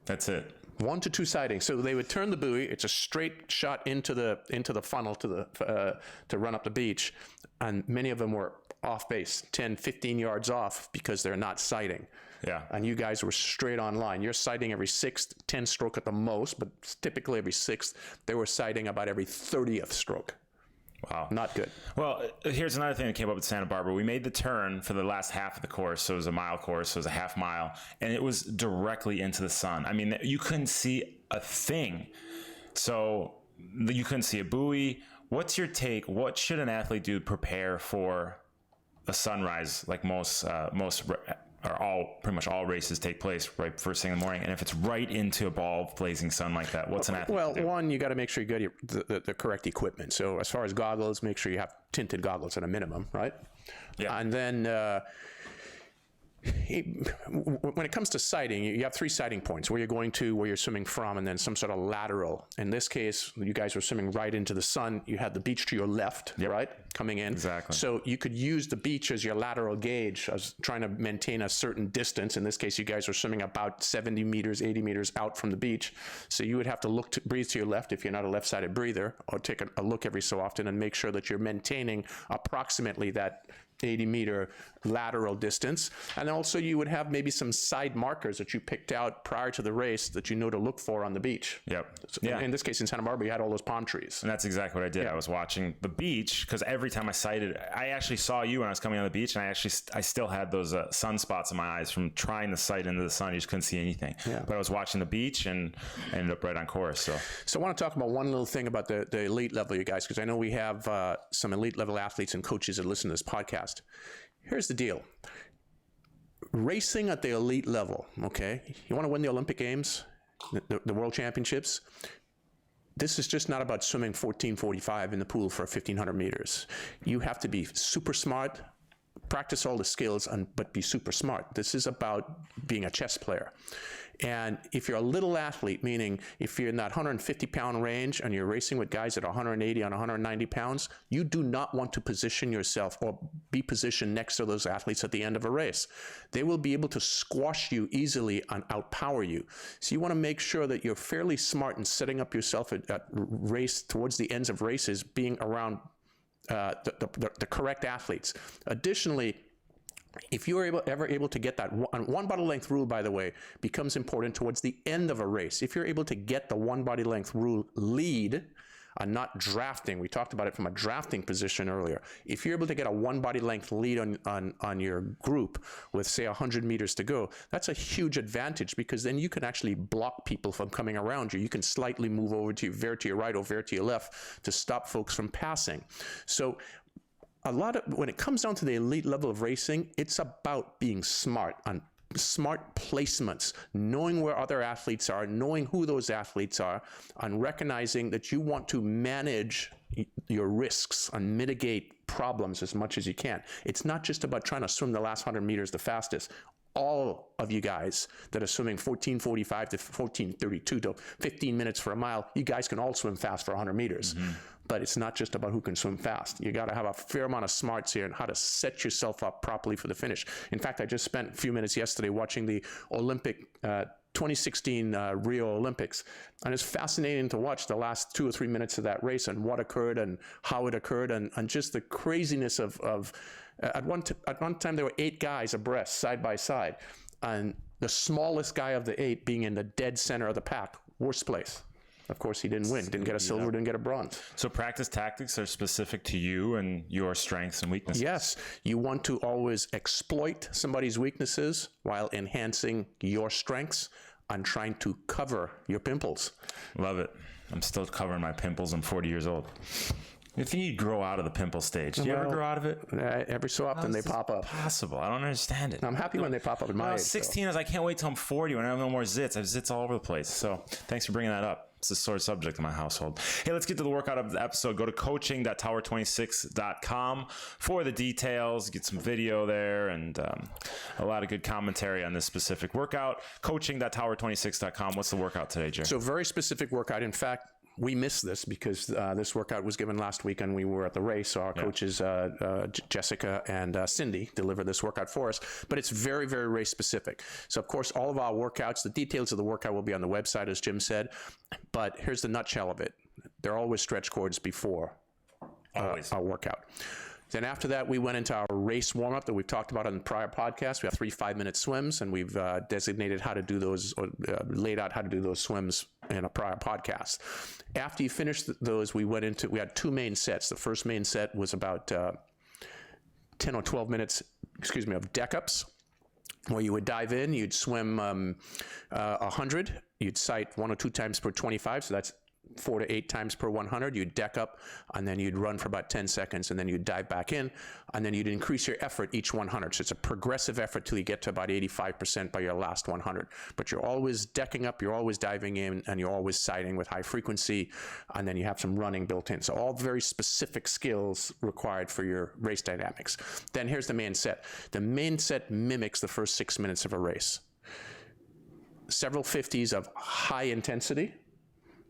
That's it. 1 to 2 sightings. So they would turn the buoy. It's a straight shot into the funnel to run up the beach, and many of them were off base, 10, 15 yards off because they're not sighting. Yeah. And you guys were straight on line. You're sighting every 6th, 10 stroke at the most, but typically every 6th. They were sighting about every 30th stroke. Wow. Not good. Well, here's another thing that came up with Santa Barbara. We made the turn for the last half of the course. So it was a mile course. So it was a half mile. And it was directly into the sun. I mean, you couldn't see a thing. So you couldn't see a buoy. What's your take? What should an athlete do to prepare for a sunrise, like pretty much all races take place right first thing in the morning? And if it's right into a ball of blazing sun like that, what's an athlete do? One, you got to make sure you got the correct equipment. So as far as goggles, make sure you have tinted goggles at a minimum, right? Yeah. And then when it comes to sighting, you have 3 sighting points: where you're going to, where you're swimming from, and then some sort of lateral. In this case, you guys were swimming right into the sun. You had the beach to your left, right, coming in. Exactly. So you could use the beach as your lateral gauge, as trying to maintain a certain distance. In this case, you guys were swimming about 70 meters, 80 meters out from the beach. So you would have to breathe to your left if you're not a left-sided breather, or take a look every so often and make sure that you're maintaining approximately that 80-meter lateral distance. And also you would have maybe some side markers that you picked out prior to the race that you know to look for on the beach. Yep. So in this case, in Santa Barbara, you had all those palm trees. And that's exactly what I did. I was watching the beach because every time I sighted, I actually saw you when I was coming on the beach, and I still had those sunspots in my eyes from trying to sight into the sun. You just couldn't see anything. Yeah. But I was watching the beach and I ended up right on course. So I want to talk about one little thing about the elite level, you guys, because I know we have some elite level athletes and coaches that listen to this podcast. Here's the deal. Racing at the elite level, okay? You want to win the Olympic Games, the World Championships? This is just not about swimming 14:45 in the pool for 1,500 meters. You have to be super smart, practice all the skills, but be super smart. This is about being a chess player. And if you're a little athlete, meaning if you're in that 150-pound range and you're racing with guys at 180 and 190 pounds, you do not want to position yourself or be positioned next to those athletes at the end of a race. They will be able to squash you easily and outpower you. So you want to make sure that you're fairly smart in setting up yourself at race towards the ends of races, being around the correct athletes. Additionally, if you're ever able to get that one body length rule, by the way, becomes important towards the end of a race. If you're able to get the one body length rule lead and not drafting. We talked about it from a drafting position earlier. If you're able to get a one body length lead on your group with, say, 100 meters to go, that's a huge advantage, because then you can actually block people from coming around you. You can slightly move over to veer to your right or veer to your left to stop folks from passing. So when it comes down to the elite level of racing, it's about being smart on smart placements, knowing where other athletes are, knowing who those athletes are, and recognizing that you want to manage your risks and mitigate problems as much as you can. It's not just about trying to swim the last 100 meters the fastest. All of you guys that are swimming 14:45 to 14:32 to 15 minutes for a mile, you guys can all swim fast for 100 meters. But it's not just about who can swim fast. You got to have a fair amount of smarts here and how to set yourself up properly for the finish. In fact, I just spent a few minutes yesterday watching the Olympic 2016 Rio Olympics, and it's fascinating to watch the last 2 or 3 minutes of that race and what occurred and how it occurred, and just the craziness of at one time there were 8 guys abreast, side by side, and the smallest guy of the 8 being in the dead center of the pack, worst place. Of course, he didn't win, didn't get a silver, didn't get a bronze. So practice tactics are specific to you and your strengths and weaknesses. Yes, you want to always exploit somebody's weaknesses while enhancing your strengths and trying to cover your pimples. Love it. I'm still covering my pimples. I'm 40 years old. You think you'd grow out of the pimple stage? Do you ever grow out of it? Every so often they pop up. Possible. I don't understand it. I'm happy when they pop up in my age. I was 16, I was like, I can't wait till I'm 40 when I have no more zits. I have zits all over the place. So thanks for bringing that up. It's a sore subject in my household. Hey, let's get to the workout of the episode. Go to coaching.tower26.com for the details. Get some video there and a lot of good commentary on this specific workout. Coaching.tower26.com. What's the workout today, Jerry? So very specific workout. In fact, we missed this because this workout was given last week and we were at the race. So our coaches, Jessica and Cindy, delivered this workout for us. But it's very, very race specific. So, of course, all of our workouts, the details of the workout will be on the website, as Jim said. But here's the nutshell of it. There are always stretch cords before our workout. Then after that, we went into our race warm-up that we've talked about on the prior podcast. We have 3 5-minute swims, and we've designated how to do those, or laid out how to do those swims in a prior podcast. After you finished those, we had 2 main sets. The first main set was about 10 or 12 minutes, of deck-ups, where you would dive in, you'd swim 100, you'd sight 1 or 2 times per 25, so that's 4 to 8 times per 100. You'd deck up, and then you'd run for about 10 seconds, and then you'd dive back in, and then you'd increase your effort each 100. So it's a progressive effort till you get to about 85% by your last 100. But you're always decking up, you're always diving in, and you're always sighting with high frequency, and then you have some running built in. So all very specific skills required for your race dynamics. Then here's the main set. The main set mimics the first 6 minutes of a race. Several 50s of high intensity,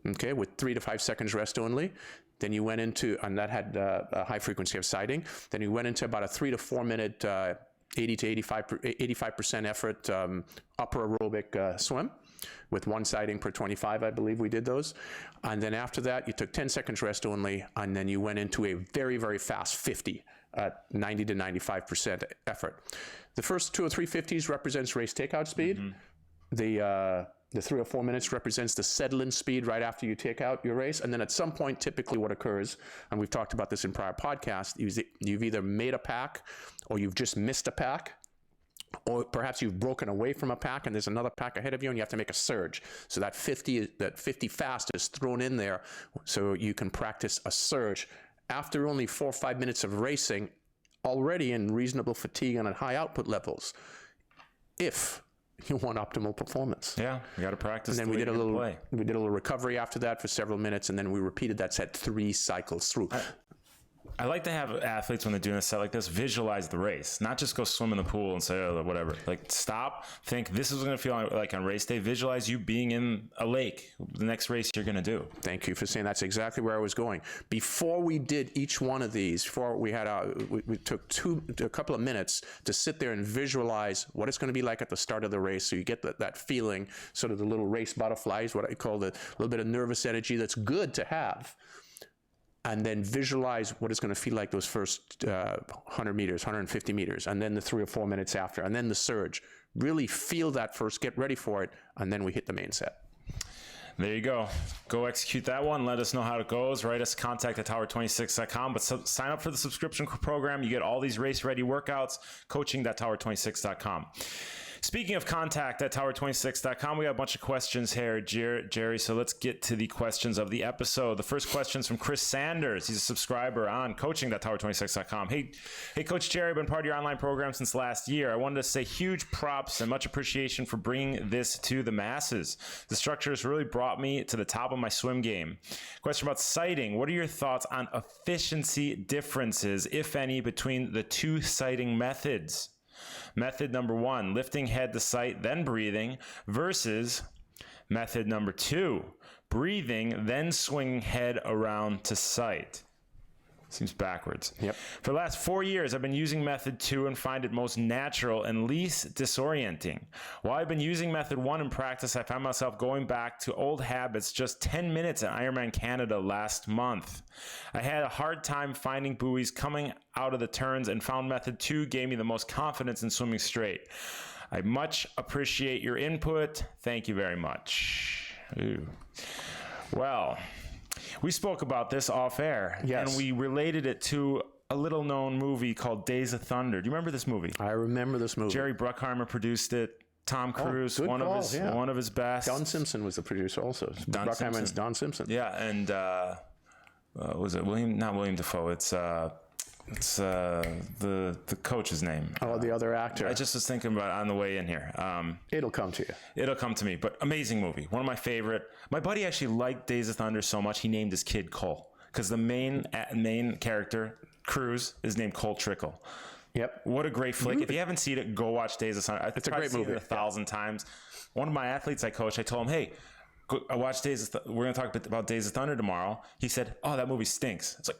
okay, with 3 to 5 seconds rest only. Then you went into, and that had a high frequency of sighting. Then you went into about a 3 to 4 minute, 80 to 85% effort upper aerobic swim with 1 sighting per 25, I believe we did those. And then after that, you took 10 seconds rest only, and then you went into a very, very fast 50 at 90 to 95% effort. The first 2 or 3 50s represents race takeout speed. The 3 or 4 minutes represents the settle-in speed right after you take out your race. And then at some point, typically what occurs, and we've talked about this in prior podcasts, you've either made a pack or you've just missed a pack, or perhaps you've broken away from a pack and there's another pack ahead of you and you have to make a surge. So that 50 fast is thrown in there so you can practice a surge. After only 4 or 5 minutes of racing, already in reasonable fatigue and at high output levels, if you want optimal performance. Yeah, we got to practice. And then we did a little recovery after that for several minutes, and then we repeated that set 3 cycles through. I like to have athletes, when they're doing a set like this, visualize the race, not just go swim in the pool and say, oh, whatever. Like, stop, think, this is going to feel like on race day. Visualize you being in a lake, the next race you're going to do. Thank you for saying that's exactly where I was going. Before we did each one of these, before we had we took a couple of minutes to sit there and visualize what it's going to be like at the start of the race. So you get that feeling, sort of the little race butterflies, what I call the little bit of nervous energy that's good to have. And then visualize what it's going to feel like those first 100 meters, 150 meters, and then the 3 or 4 minutes after, and then the surge. Really feel that first, get ready for it, and then we hit the main set. There you go. Go execute that one. Let us know how it goes. Write us contact@tower26.com. But sign up for the subscription program. You get all these race-ready workouts. Coaching.tower26.com. Speaking of contact@tower26.com, we got a bunch of questions here, Jerry. So let's get to the questions of the episode. The first question is from Chris Sanders. He's a subscriber on coaching.tower26.com. Hey, Coach Jerry, I've been part of your online program since last year. I wanted to say huge props and much appreciation for bringing this to the masses. The structure has really brought me to the top of my swim game. Question about sighting. What are your thoughts on efficiency differences, if any, between the two sighting methods? Method number 1, lifting head to sight, then breathing, versus method number 2, breathing, then swinging head around to sight. Seems backwards. Yep. For the last 4 years, I've been using method 2 and find it most natural and least disorienting. While I've been using method 1 in practice, I found myself going back to old habits just 10 minutes at Ironman Canada last month. I had a hard time finding buoys coming out of the turns and found method 2 gave me the most confidence in swimming straight. I much appreciate your input. Thank you very much. Ooh. Well, we spoke about this off air, yes, and we related it to a little known movie called Days of Thunder. Do you remember this movie? I remember this movie. Jerry Bruckheimer produced it. Tom Cruise, good one call, of his best. Don Simpson was the producer also. Bruckheimer's Don Simpson. Yeah, and was it not William Dafoe? It's the coach's name. Oh, the other actor. I just was thinking about it on the way in here. It'll come to you. It'll come to me. But amazing movie. One of my favorite. My buddy actually liked Days of Thunder so much he named his kid Cole, because the main character, Cruz, is named Cole Trickle. Yep. What a great flick. If you haven't seen it, go watch Days of Thunder. It's a great movie. It 1,000 times. One of my athletes I coach, I told him, hey, I watched we're going to talk about Days of Thunder tomorrow. He said, oh, that movie stinks. It's like,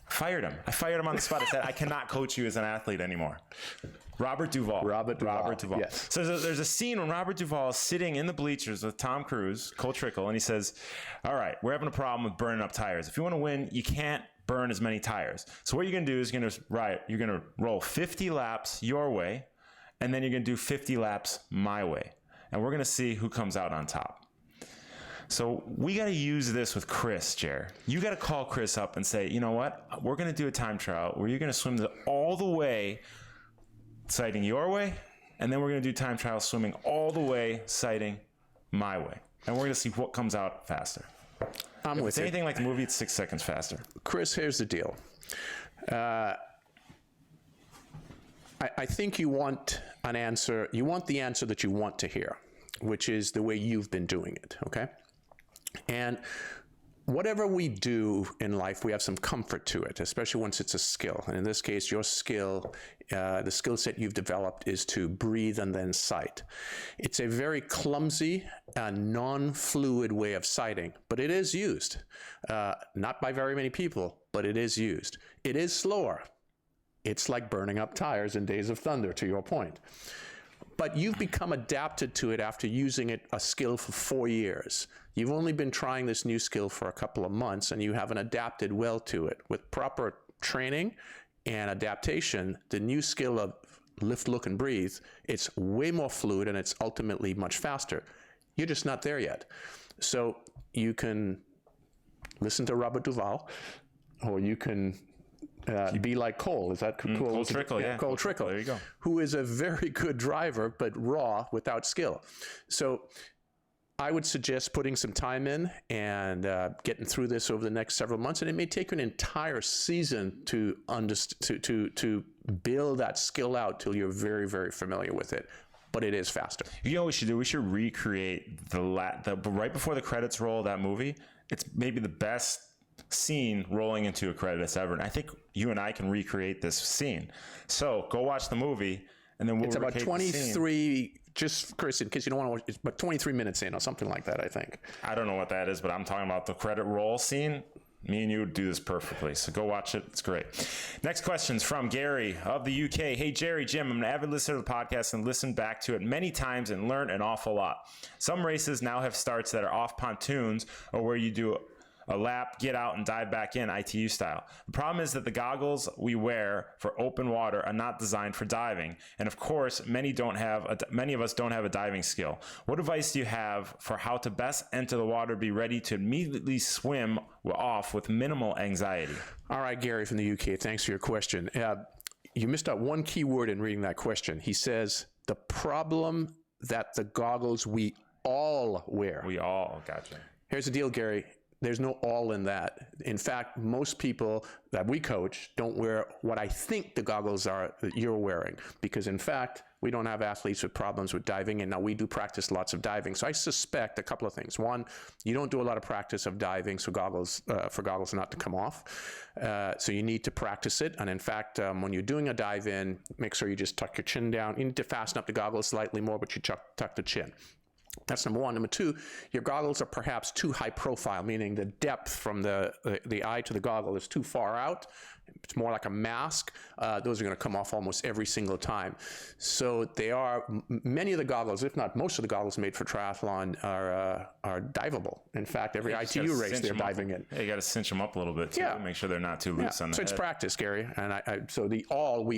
fired him. I fired him on the spot. I said, I cannot coach you as an athlete anymore. Robert Duvall. Yes. So there's a scene when Robert Duvall is sitting in the bleachers with Tom Cruise, Cole Trickle, and he says, all right, we're having a problem with burning up tires. If you want to win, you can't burn as many tires. So what you're going to do is you're going to roll 50 laps your way, and then you're going to do 50 laps my way. And we're going to see who comes out on top. So we got to use this with Chris, Jer. You got to call Chris up and say, you know what? We're going to do a time trial where you're going to swim all the way, sighting your way, and then we're going to do time trial swimming all the way, sighting my way. And we're going to see what comes out faster. If it's anything like the movie, it's 6 seconds faster. Chris, here's the deal. I think you want an answer. You want the answer that you want to hear, which is the way you've been doing it, okay? And whatever we do in life, we have some comfort to it, especially once it's a skill. And in this case, your skill, the skill set you've developed is to breathe and then sight. It's a very clumsy and non-fluid way of sighting, but it is used. Not by very many people, but it is used. It is slower. It's like burning up tires in Days of Thunder, to your point. But you've become adapted to it after using a skill for 4 years. You've only been trying this new skill for a couple of months, and you haven't adapted well to it. With proper training and adaptation, the new skill of lift, look, and breathe, it's way more fluid, and it's ultimately much faster. You're just not there yet. So you can listen to Robert Duvall, or you can be like Cole. Is that cool? Cole Trickle, yeah. Cole Trickle. There you go. Who is a very good driver, but raw without skill. So I would suggest putting some time in and getting through this over the next several months. And it may take you an entire season to build that skill out till you're very, very familiar with it. But it is faster. You know what we should do? We should recreate the right before the credits roll of that movie. It's maybe the best scene rolling into a credits ever. And I think you and I can recreate this scene. So go watch the movie, and then we'll It's about 23, just Chris, in case you don't want to watch, it's about 23 minutes in or something like that, I think. I don't know what that is, but I'm talking about the credit roll scene. Me and you would do this perfectly. So go watch it. It's great. Next question's from Gary of the UK. Hey, Jerry, Jim, I'm an avid listener to the podcast and listened back to it many times and learned an awful lot. Some races now have starts that are off pontoons or where you do a lap, get out, and dive back in, ITU style. The problem is that the goggles we wear for open water are not designed for diving. And of course, many of us don't have a diving skill. What advice do you have for how to best enter the water, be ready to immediately swim off with minimal anxiety? All right, Gary from the UK, thanks for your question. You missed out one key word in reading that question. He says, the problem that the goggles we all wear. We all, gotcha. Here's the deal, Gary. There's no all in that. In fact, most people that we coach don't wear what I think the goggles are that you're wearing, because in fact, we don't have athletes with problems with diving, and now we do practice lots of diving. So I suspect a couple of things. One, you don't do a lot of practice of diving, so goggles not to come off. So you need to practice it. And in fact, when you're doing a dive in, make sure you just tuck your chin down. You need to fasten up the goggles slightly more, but you tuck the chin. That's number one. Number two, your goggles are perhaps too high profile, meaning the depth from the eye to the goggle is too far out. It's more like a mask. Those are going to come off almost every single time. So they are, many of the goggles, if not most of the goggles made for triathlon are diveable. In fact, every ITU race they're diving in. Yeah, you got to cinch them up a little bit too. Yeah. Make sure they're not too loose on the head. So it's practice, Gary. And so we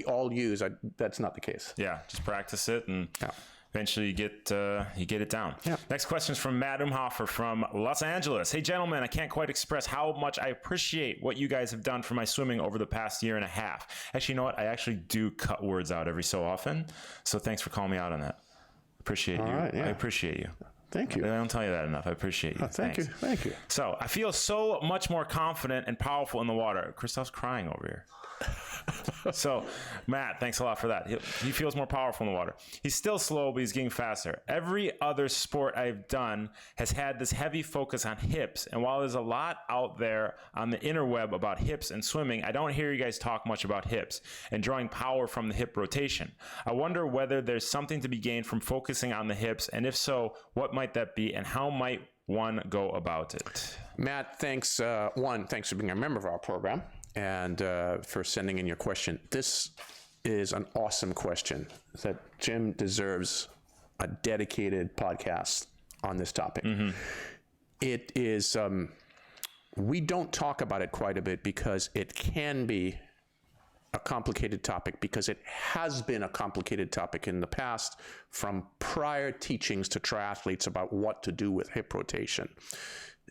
all use, that's not the case. Yeah, just practice it and... Yeah. Eventually you get it down. Yeah. Next question is from Matt Umhofer from Los Angeles. Hey, gentlemen, I can't quite express how much I appreciate what you guys have done for my swimming over the past year and a half. Actually, you know what? I actually do cut words out every so often. So thanks for calling me out on that. Appreciate you. Right, yeah. I appreciate you. Thank you. I don't tell you that enough. I appreciate you. Oh, thank you. Thank you. So I feel so much more confident and powerful in the water. Christoph's crying over here. So, Matt, thanks a lot for that. He feels more powerful in the water. He's still slow, but he's getting faster. Every other sport I've done has had this heavy focus on hips. And while there's a lot out there on the interweb about hips and swimming, I don't hear you guys talk much about hips and drawing power from the hip rotation. I wonder whether there's something to be gained from focusing on the hips, and if so, what might that be, and how might one go about it? Matt, thanks. Thanks for being a member of our program and for sending in your question. This is an awesome question that Jim deserves a dedicated podcast on this topic. Mm-hmm. It is, we don't talk about it quite a bit because it can be a complicated topic, because it has been a complicated topic in the past from prior teachings to triathletes about what to do with hip rotation.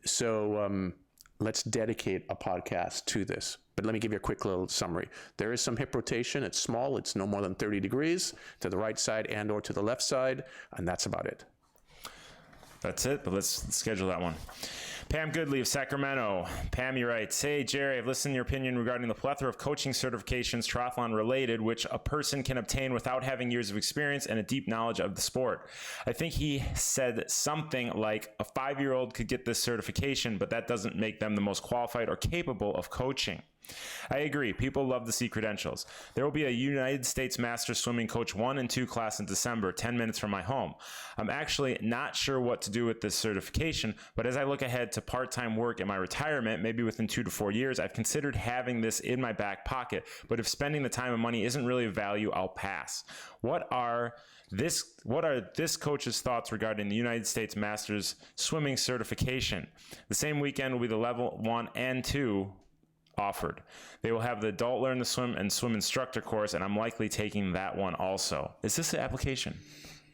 So let's dedicate a podcast to this. But let me give you a quick little summary. There is some hip rotation. It's small. It's no more than 30 degrees to the right side and or to the left side. And that's about it. That's it, but let's schedule that one. Pam Goodley of Sacramento. Pam, you writes, hey, Jerry, I've listened to your opinion regarding the plethora of coaching certifications, triathlon related, which a person can obtain without having years of experience and a deep knowledge of the sport. I think he said something like a 5-year-old could get this certification, but that doesn't make them the most qualified or capable of coaching. I agree. People love to see credentials. There will be a United States Masters Swimming Coach 1 and 2 class in December, 10 minutes from my home. I'm actually not sure what to do with this certification, but as I look ahead to part-time work in my retirement, maybe within 2 to 4 years, I've considered having this in my back pocket, but if spending the time and money isn't really a value, I'll pass. What are this coach's thoughts regarding the United States Masters Swimming certification? The same weekend will be the level 1 and 2 offered. They will have the adult learn to swim and swim instructor course, and I'm likely taking that one also. Is this the application?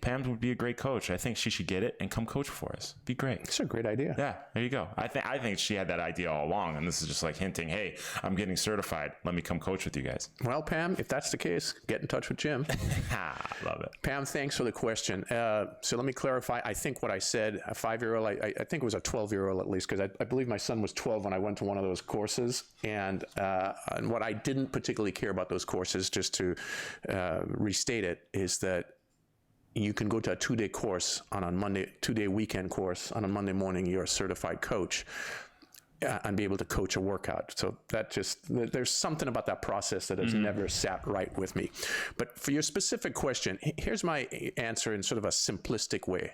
Pam would be a great coach. I think she should get it and come coach for us. Be great. It's a great idea. Yeah, there you go. I think she had that idea all along, and this is just like hinting, hey, I'm getting certified. Let me come coach with you guys. Well, Pam, if that's the case, get in touch with Jim. Love it. Pam, thanks for the question. So let me clarify. I think what I said, a 5-year-old, I think it was a 12-year-old at least, because I believe my son was 12 when I went to one of those courses. And what I didn't particularly care about those courses, just to restate it, is that you can go to a 2-day course on a Monday, 2-day weekend course on a Monday morning. You're a certified coach and be able to coach a workout. So that there's something about that process that has never sat right with me. But for your specific question, here's my answer in sort of a simplistic way.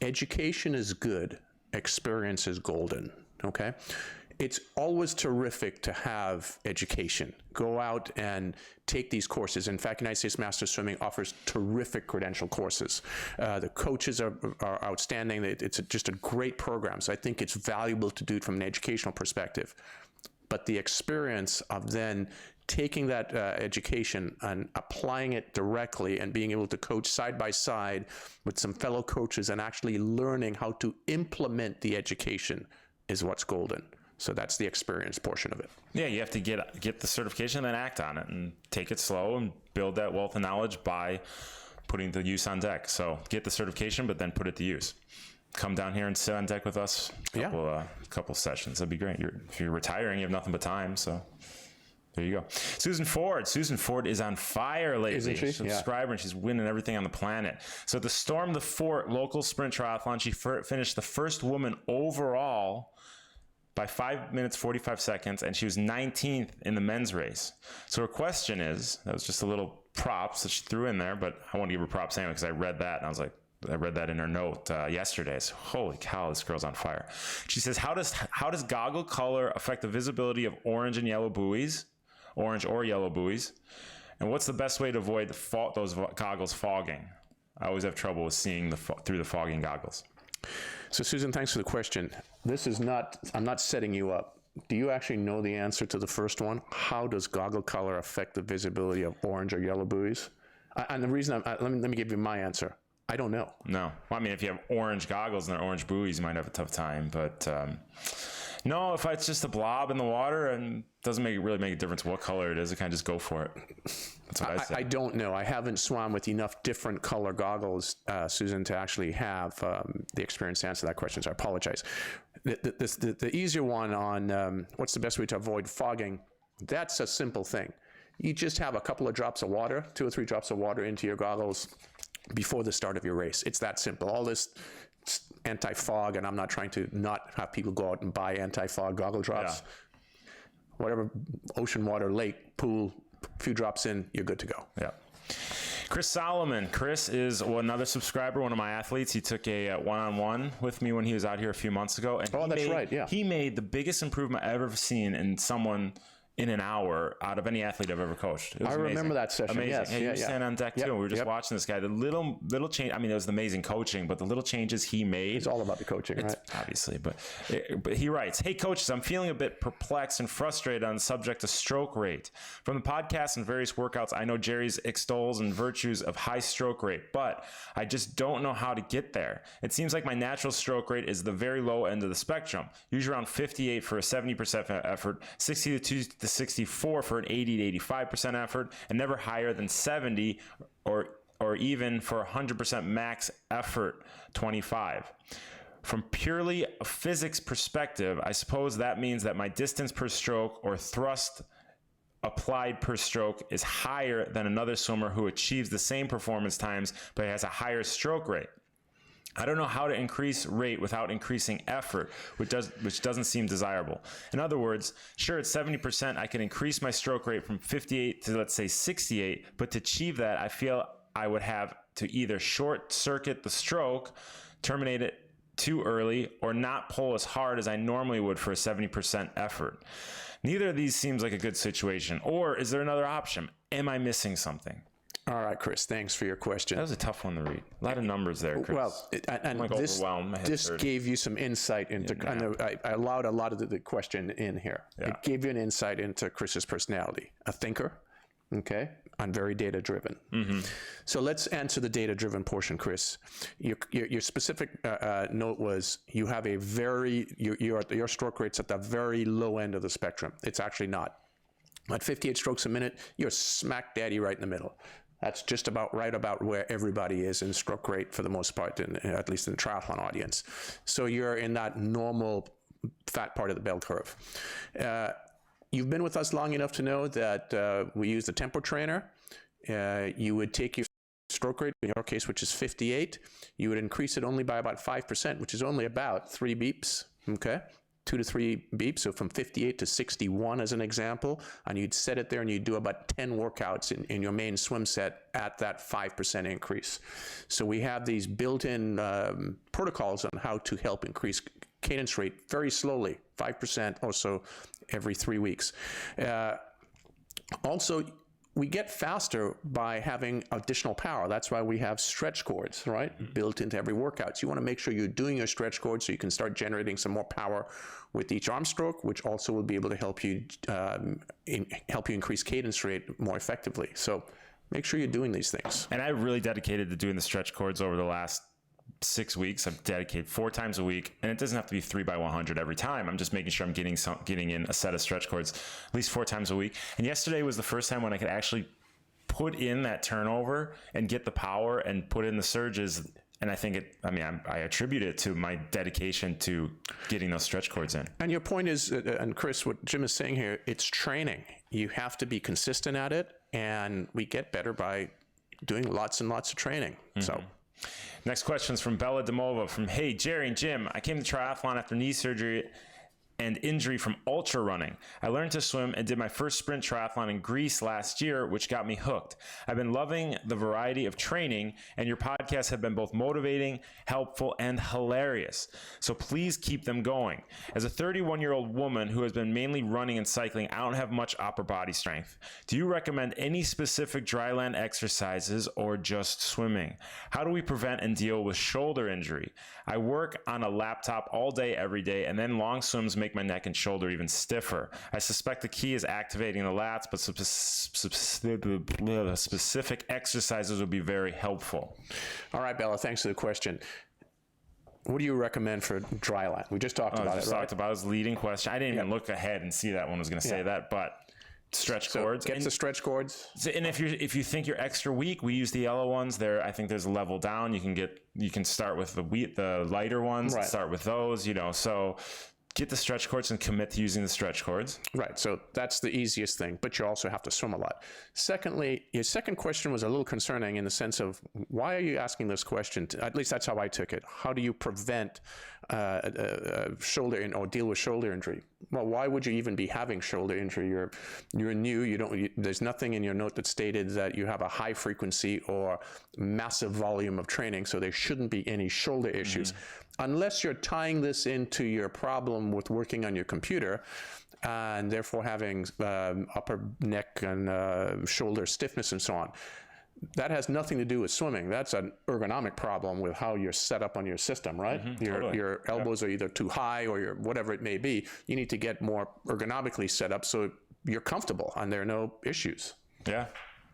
Education is good. Experience is golden. Okay. It's always terrific to have education. Go out and take these courses. In fact, United States Master Swimming offers terrific credential courses. The coaches are outstanding. It's just a great program. So I think it's valuable to do it from an educational perspective. But the experience of then taking that education and applying it directly and being able to coach side by side with some fellow coaches and actually learning how to implement the education is what's golden. So that's the experience portion of it. Yeah, you have to get the certification and then act on it and take it slow and build that wealth of knowledge by putting the use on deck. So get the certification, but then put it to use. Come down here and sit on deck with us a couple sessions. That'd be great. If you're retiring, you have nothing but time. So there you go. Susan Ford. Susan Ford is on fire lately. Isn't she? She's a subscriber, and she's winning everything on the planet. So at the Storm the Fort local sprint triathlon, she finished the first woman overall by 5 minutes, 45 seconds, and she was 19th in the men's race. So her question is, that was just a little props that she threw in there, but I want to give her props anyway because I read that, and I was like, I read that in her note yesterday. So, holy cow, this girl's on fire. She says, how does goggle color affect the visibility of orange and yellow buoys, orange or yellow buoys? And what's the best way to avoid those goggles fogging? I always have trouble with seeing through the fogging goggles. So Susan, thanks for the question. This is not, I'm not setting you up. Do you actually know the answer to the first one? How does goggle color affect the visibility of orange or yellow buoys? And the reason, let me give you my answer. I don't know. No. Well, I mean, if you have orange goggles and they're orange buoys, you might have a tough time. But no, if it's just a blob in the water and doesn't really make a difference what color it is, I kind of just go for it. That's what I say. I don't know. I haven't swam with enough different color goggles, Susan, to actually have the experience to answer that question, so I apologize. The easier one on what's the best way to avoid fogging, that's a simple thing. You just have a couple of drops of water, 2 or 3 drops of water into your goggles before the start of your race. It's that simple. All this anti-fog, and I'm not trying to not have people go out and buy anti-fog goggle drops. Yeah. Whatever, ocean water, lake, pool, a few drops in, you're good to go. Yeah. Chris Salomon. Chris is another subscriber, one of my athletes. He took a one-on-one with me when he was out here a few months ago. And that's right, yeah. He made the biggest improvement I've ever seen in someone in an hour out of any athlete I've ever coached. It was amazing. Remember that session. Amazing. Yes. Hey, you were standing on deck too. And we were just watching this guy. The little change. I mean, it was amazing coaching, but the little changes he made. It's all about the coaching, right? Obviously, but he writes, "Hey coaches, I'm feeling a bit perplexed and frustrated on the subject of stroke rate. From the podcast and various workouts, I know Jerry's extols and virtues of high stroke rate, but I just don't know how to get there. It seems like my natural stroke rate is the very low end of the spectrum, usually around 58 for a 70% effort, 62 to 64 for an 80 to 85% effort, and never higher than 70 or even for 100% max effort 25. From purely a physics perspective, I suppose that means that my distance per stroke or thrust applied per stroke is higher than another swimmer who achieves the same performance times but has a higher stroke rate. I don't know how to increase rate without increasing effort, which doesn't seem desirable. In other words, sure, at 70%, I can increase my stroke rate from 58 to, let's say, 68, but to achieve that, I feel I would have to either short circuit the stroke, terminate it too early, or not pull as hard as I normally would for a 70% effort. Neither of these seems like a good situation. Or is there another option? Am I missing something? All right, Chris, thanks for your question. That was a tough one to read. A lot of numbers there, Chris. Well, and this gave you some insight into, I allowed a lot of the question in here. Yeah. It gave you an insight into Chris's personality. A thinker, okay, and very data-driven. Mm-hmm. So let's answer the data-driven portion, Chris. Your specific note was you have a your stroke rate's at the very low end of the spectrum. It's actually not. At 58 strokes a minute, you're smack daddy right in the middle. That's just about where everybody is in stroke rate for the most part, at least in the triathlon audience. So you're in that normal fat part of the bell curve. You've been with us long enough to know that we use the tempo trainer. You would take your stroke rate, in your case, which is 58. You would increase it only by about 5%, which is only about 3 beeps, okay? 2 to 3 beeps, so from 58 to 61 as an example, and you'd set it there and you'd do about 10 workouts in your main swim set at that 5% increase. So we have these built-in protocols on how to help increase cadence rate very slowly, 5% or so every 3 weeks. Also, we get faster by having additional power. That's why we have stretch cords, right? Built into every workout. So you want to make sure you're doing your stretch cords so you can start generating some more power with each arm stroke, which also will be able to help you increase cadence rate more effectively. So make sure you're doing these things. And I really dedicated to doing the stretch cords over the last 6 weeks. I've dedicated 4 times a week, and it doesn't have to be 3x100 every time. I'm just making sure I'm getting in a set of stretch cords at least 4 times a week. And yesterday was the first time when I could actually put in that turnover and get the power and put in the surges. And I think I attribute it to my dedication to getting those stretch cords in. And your point is, and Chris, what Jim is saying here, it's training. You have to be consistent at it, and we get better by doing lots and lots of training. Mm-hmm. So. Next question is from Bella Demova from, hey, Jerry and Jim, I came to triathlon after knee surgery and injury from ultra running. I learned to swim and did my first sprint triathlon in Greece last year, which got me hooked. I've been loving the variety of training, and your podcasts have been both motivating, helpful, and hilarious. So please keep them going. As a 31-year-old woman who has been mainly running and cycling, I don't have much upper body strength. Do you recommend any specific dryland exercises or just swimming? How do we prevent and deal with shoulder injury? I work on a laptop all day, every day, and then long swims make my neck and shoulder even stiffer. I suspect the key is activating the lats, but specific exercises would be very helpful. All right, Bella, thanks for the question. What do you recommend for dry land? We just talked about it, right? Talked about his leading question. I didn't even look ahead and see that one was going to say that, but stretch cords. Get the stretch cords. And if you think you're extra weak, we use the yellow ones. There, I think there's a level down. You can start with the lighter ones. Right. Start with those. So get the stretch cords and commit to using the stretch cords. Right. So that's the easiest thing, but you also have to swim a lot. Secondly, your second question was a little concerning in the sense of, why are you asking this question? At least that's how I took it. How do you prevent shoulder or deal with shoulder injury? Well, why would you even be having shoulder injury? You're new. There's nothing in your note that stated that you have a high frequency or massive volume of training, so there shouldn't be any shoulder issues. Unless you're tying this into your problem with working on your computer and therefore having upper neck and shoulder stiffness and so on. That has nothing to do with swimming. That's an ergonomic problem with how you're set up on your system, right? Your elbows are either too high or whatever it may be. You need to get more ergonomically set up so you're comfortable and there are no issues. Yeah.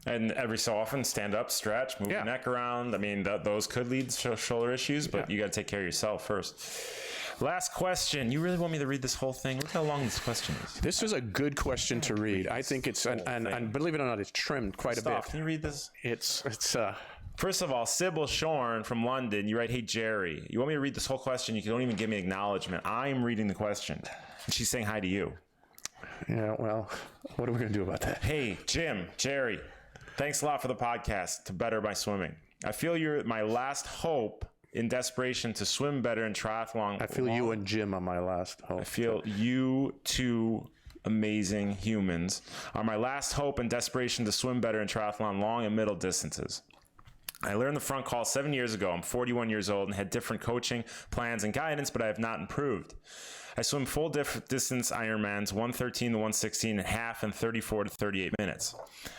And every so often, stand up, stretch, move your neck around. I mean, those could lead to shoulder issues, but you got to take care of yourself first. Last question. You really want me to read this whole thing? Look how long this question is. This is a good question to read. I think it's, and believe it or not, it's trimmed quite a bit. Can you read this? It's First of all, Sybil Shorn from London, you write, hey, Jerry, you want me to read this whole question? You don't even give me acknowledgement. I'm reading the question. And she's saying hi to you. Yeah, well, what are we going to do about that? Hey, Jim, Jerry. Thanks a lot for the podcast to better my swimming. I feel you're my last hope in desperation to swim better in triathlon. I feel you and Jim are my last hope. I feel you two amazing humans are my last hope in desperation to swim better in triathlon long and middle distances. I learned the front call 7 years ago. I'm 41 years old and had different coaching plans and guidance, but I have not improved. I swim full distance Ironmans, 113 to 116 and half in 34 to 38 minutes.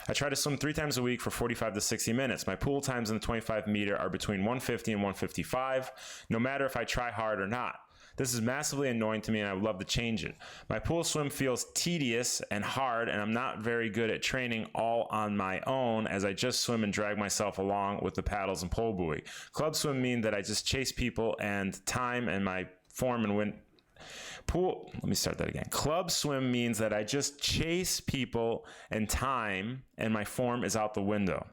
I try to swim 3 times a week for 45 to 60 minutes. My pool times in the 25 meter are between 150 and 155, no matter if I try hard or not. This is massively annoying to me and I would love to change it. My pool swim feels tedious and hard, and I'm not very good at training all on my own as I just swim and drag myself along with the paddles and pole buoy. Club swim mean that I just chase people and time and my form and win. Club swim means that I just chase people and time and my form is out the window.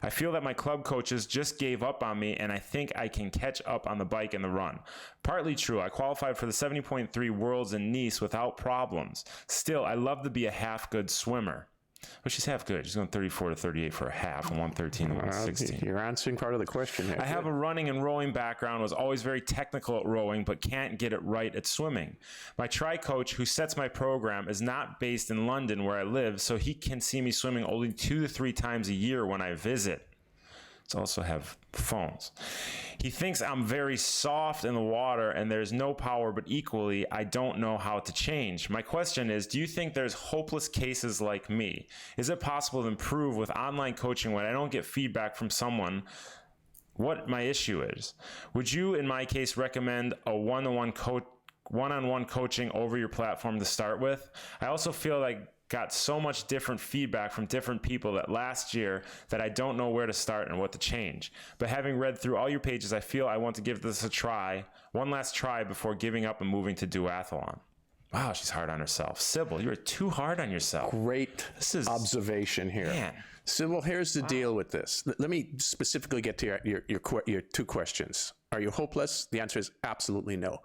I feel that my club coaches just gave up on me and I think I can catch up on the bike and the run. Partly true. I qualified for the 70.3 Worlds in Nice without problems. Still, I love to be a half good swimmer. Well, she's half good. She's going 34 to 38 for a half and 113 to 116. You're answering part of the question here. I have a running and rowing background, was always very technical at rowing, but can't get it right at swimming. My tri-coach who sets my program is not based in London where I live, so he can see me swimming only 2 to 3 times a year when I visit. also have phones. He thinks I'm very soft in the water and there's no power, but equally, I don't know how to change. My question is, do you think there's hopeless cases like me? Is it possible to improve with online coaching when I don't get feedback from someone what my issue is? Would you, in my case, recommend a one-on-one coaching over your platform to start with? I also feel like got so much different feedback from different people that last year that I don't know where to start and what to change. But having read through all your pages, I feel I want to give this a try, one last try before giving up and moving to duathlon. Wow, she's hard on herself. Sybil, you're too hard on yourself. Great observation here. Man. Sybil, here's the deal with this. Let me specifically get to your two questions. Are you hopeless? The answer is absolutely no.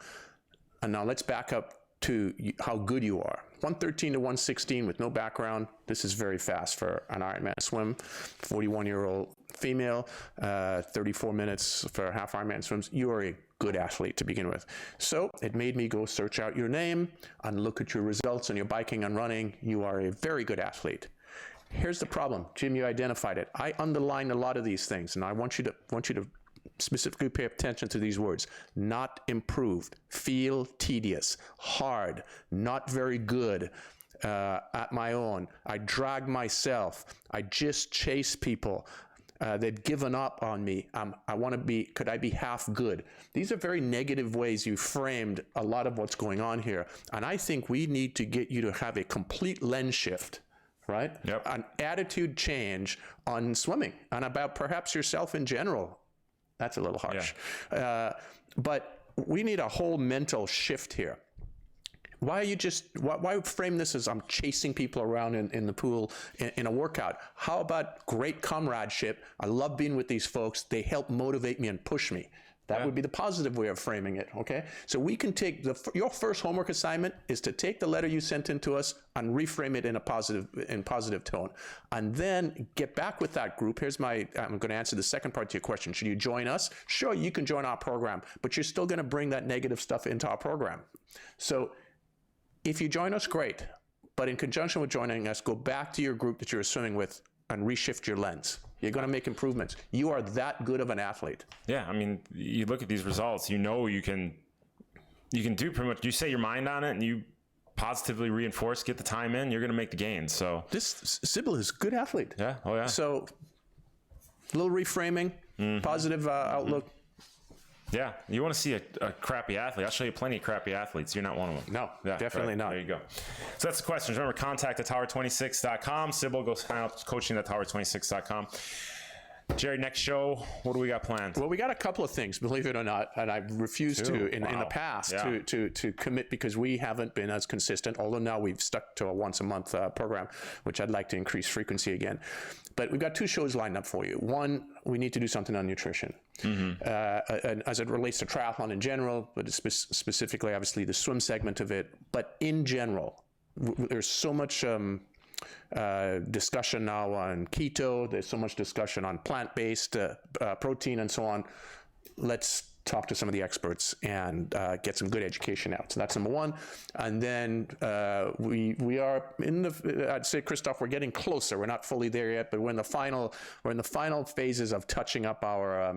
And now let's back up to how good you are. 113 to 116 with no background. This is very fast for an Ironman swim. 41-year-old female, 34 minutes for half Ironman swims. You are a good athlete to begin with. So it made me go search out your name and look at your results on your biking and running. You are a very good athlete. Here's the problem. Jim, you identified it. I underlined a lot of these things, and I want you to specifically pay attention to these words. Not improved, feel tedious, hard, not very good at my own. I drag myself. I just chase people. They've given up on me. I want to be, could I be half good? These are very negative ways you framed a lot of what's going on here. And I think we need to get you to have a complete lens shift, right? Yep. An attitude change on swimming and about perhaps yourself in general. That's a little harsh. Yeah. But we need a whole mental shift here. Why frame this as I'm chasing people around in the pool in a workout? How about great comradeship? I love being with these folks. They help motivate me and push me. That would be the positive way of framing it, okay? So we can take your first homework assignment is to take the letter you sent in to us and reframe it in positive tone. And then get back with that group. I'm going to answer the second part to your question. Should you join us? Sure, you can join our program, but you're still going to bring that negative stuff into our program. So if you join us, great. But in conjunction with joining us, go back to your group that you're swimming with and reshift your lens. You're going to make improvements. You are that good of an athlete. Yeah, I mean, you look at these results, you know you can do pretty much, you set your mind on it and you positively reinforce, get the time in, you're going to make the gains. So this Sybil is a good athlete. Yeah, oh yeah. So a little reframing, positive outlook. Yeah, you want to see a crappy athlete. I'll show you plenty of crappy athletes. You're not one of them. No, definitely not. There you go. So that's the questions. Remember, contact@tower26.com. Sybil, go sign up coaching@tower26.com. Jerry, next show, what do we got planned? Well, we got a couple of things, believe it or not, and I've refused in the past to commit because we haven't been as consistent, although now we've stuck to a once-a-month program, which I'd like to increase frequency again. But we've got two shows lined up for you. One, we need to do something on nutrition. And as it relates to triathlon in general, but specifically, obviously, the swim segment of it. But in general, there's so much discussion now on keto. There's so much discussion on plant-based protein and so on. Let's talk to some of the experts and get some good education out. So that's number one. And then we are I'd say, Christoph, we're getting closer. We're not fully there yet, but we're in the final phases of touching up our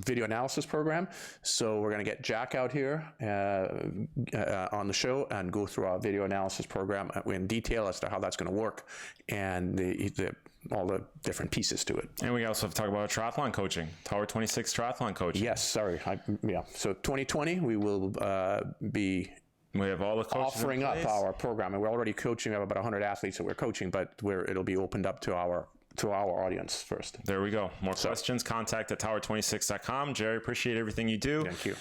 video analysis program. So we're going to get Jack out here on the show and go through our video analysis program in detail as to how that's going to work and all the different pieces to it. And we also have to talk about triathlon coaching, Tower 26 triathlon coaching. Yes, sorry. So 2020, we will be have all the coaches offering up our program. And we're already coaching. We have about 100 athletes that we're coaching, but it'll be opened up to our audience first. There we go. More questions, contact@tower26.com. Jerry, appreciate everything you do. Thank you.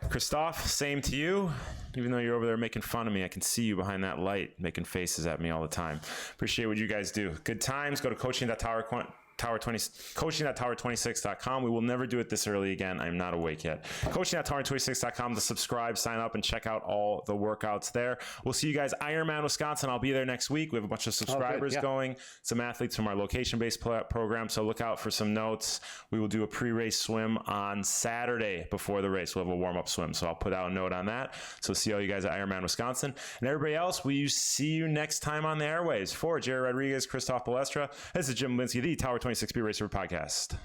Christoph, same to you. Even though you're over there making fun of me, I can see you behind that light making faces at me all the time. Appreciate what you guys do. Good times. Go to coaching.tower coaching.tower26.com. We will never do it this early again. I'm not awake yet. Coaching.tower26.com to subscribe, sign up, and check out all the workouts there. We'll see you guys Ironman Wisconsin. I'll be there next week. We have a bunch of subscribers going, some athletes from our location-based program. So look out for some notes. We will do a pre-race swim on Saturday before the race. We'll have a warm-up swim. So I'll put out a note on that. So see all you guys at Ironman Wisconsin. And everybody else, we see you next time on the airwaves. For Jared Rodriguez, Christoph Balestra, this is Jim Linsky, the Tower 26 Speed Racer podcast.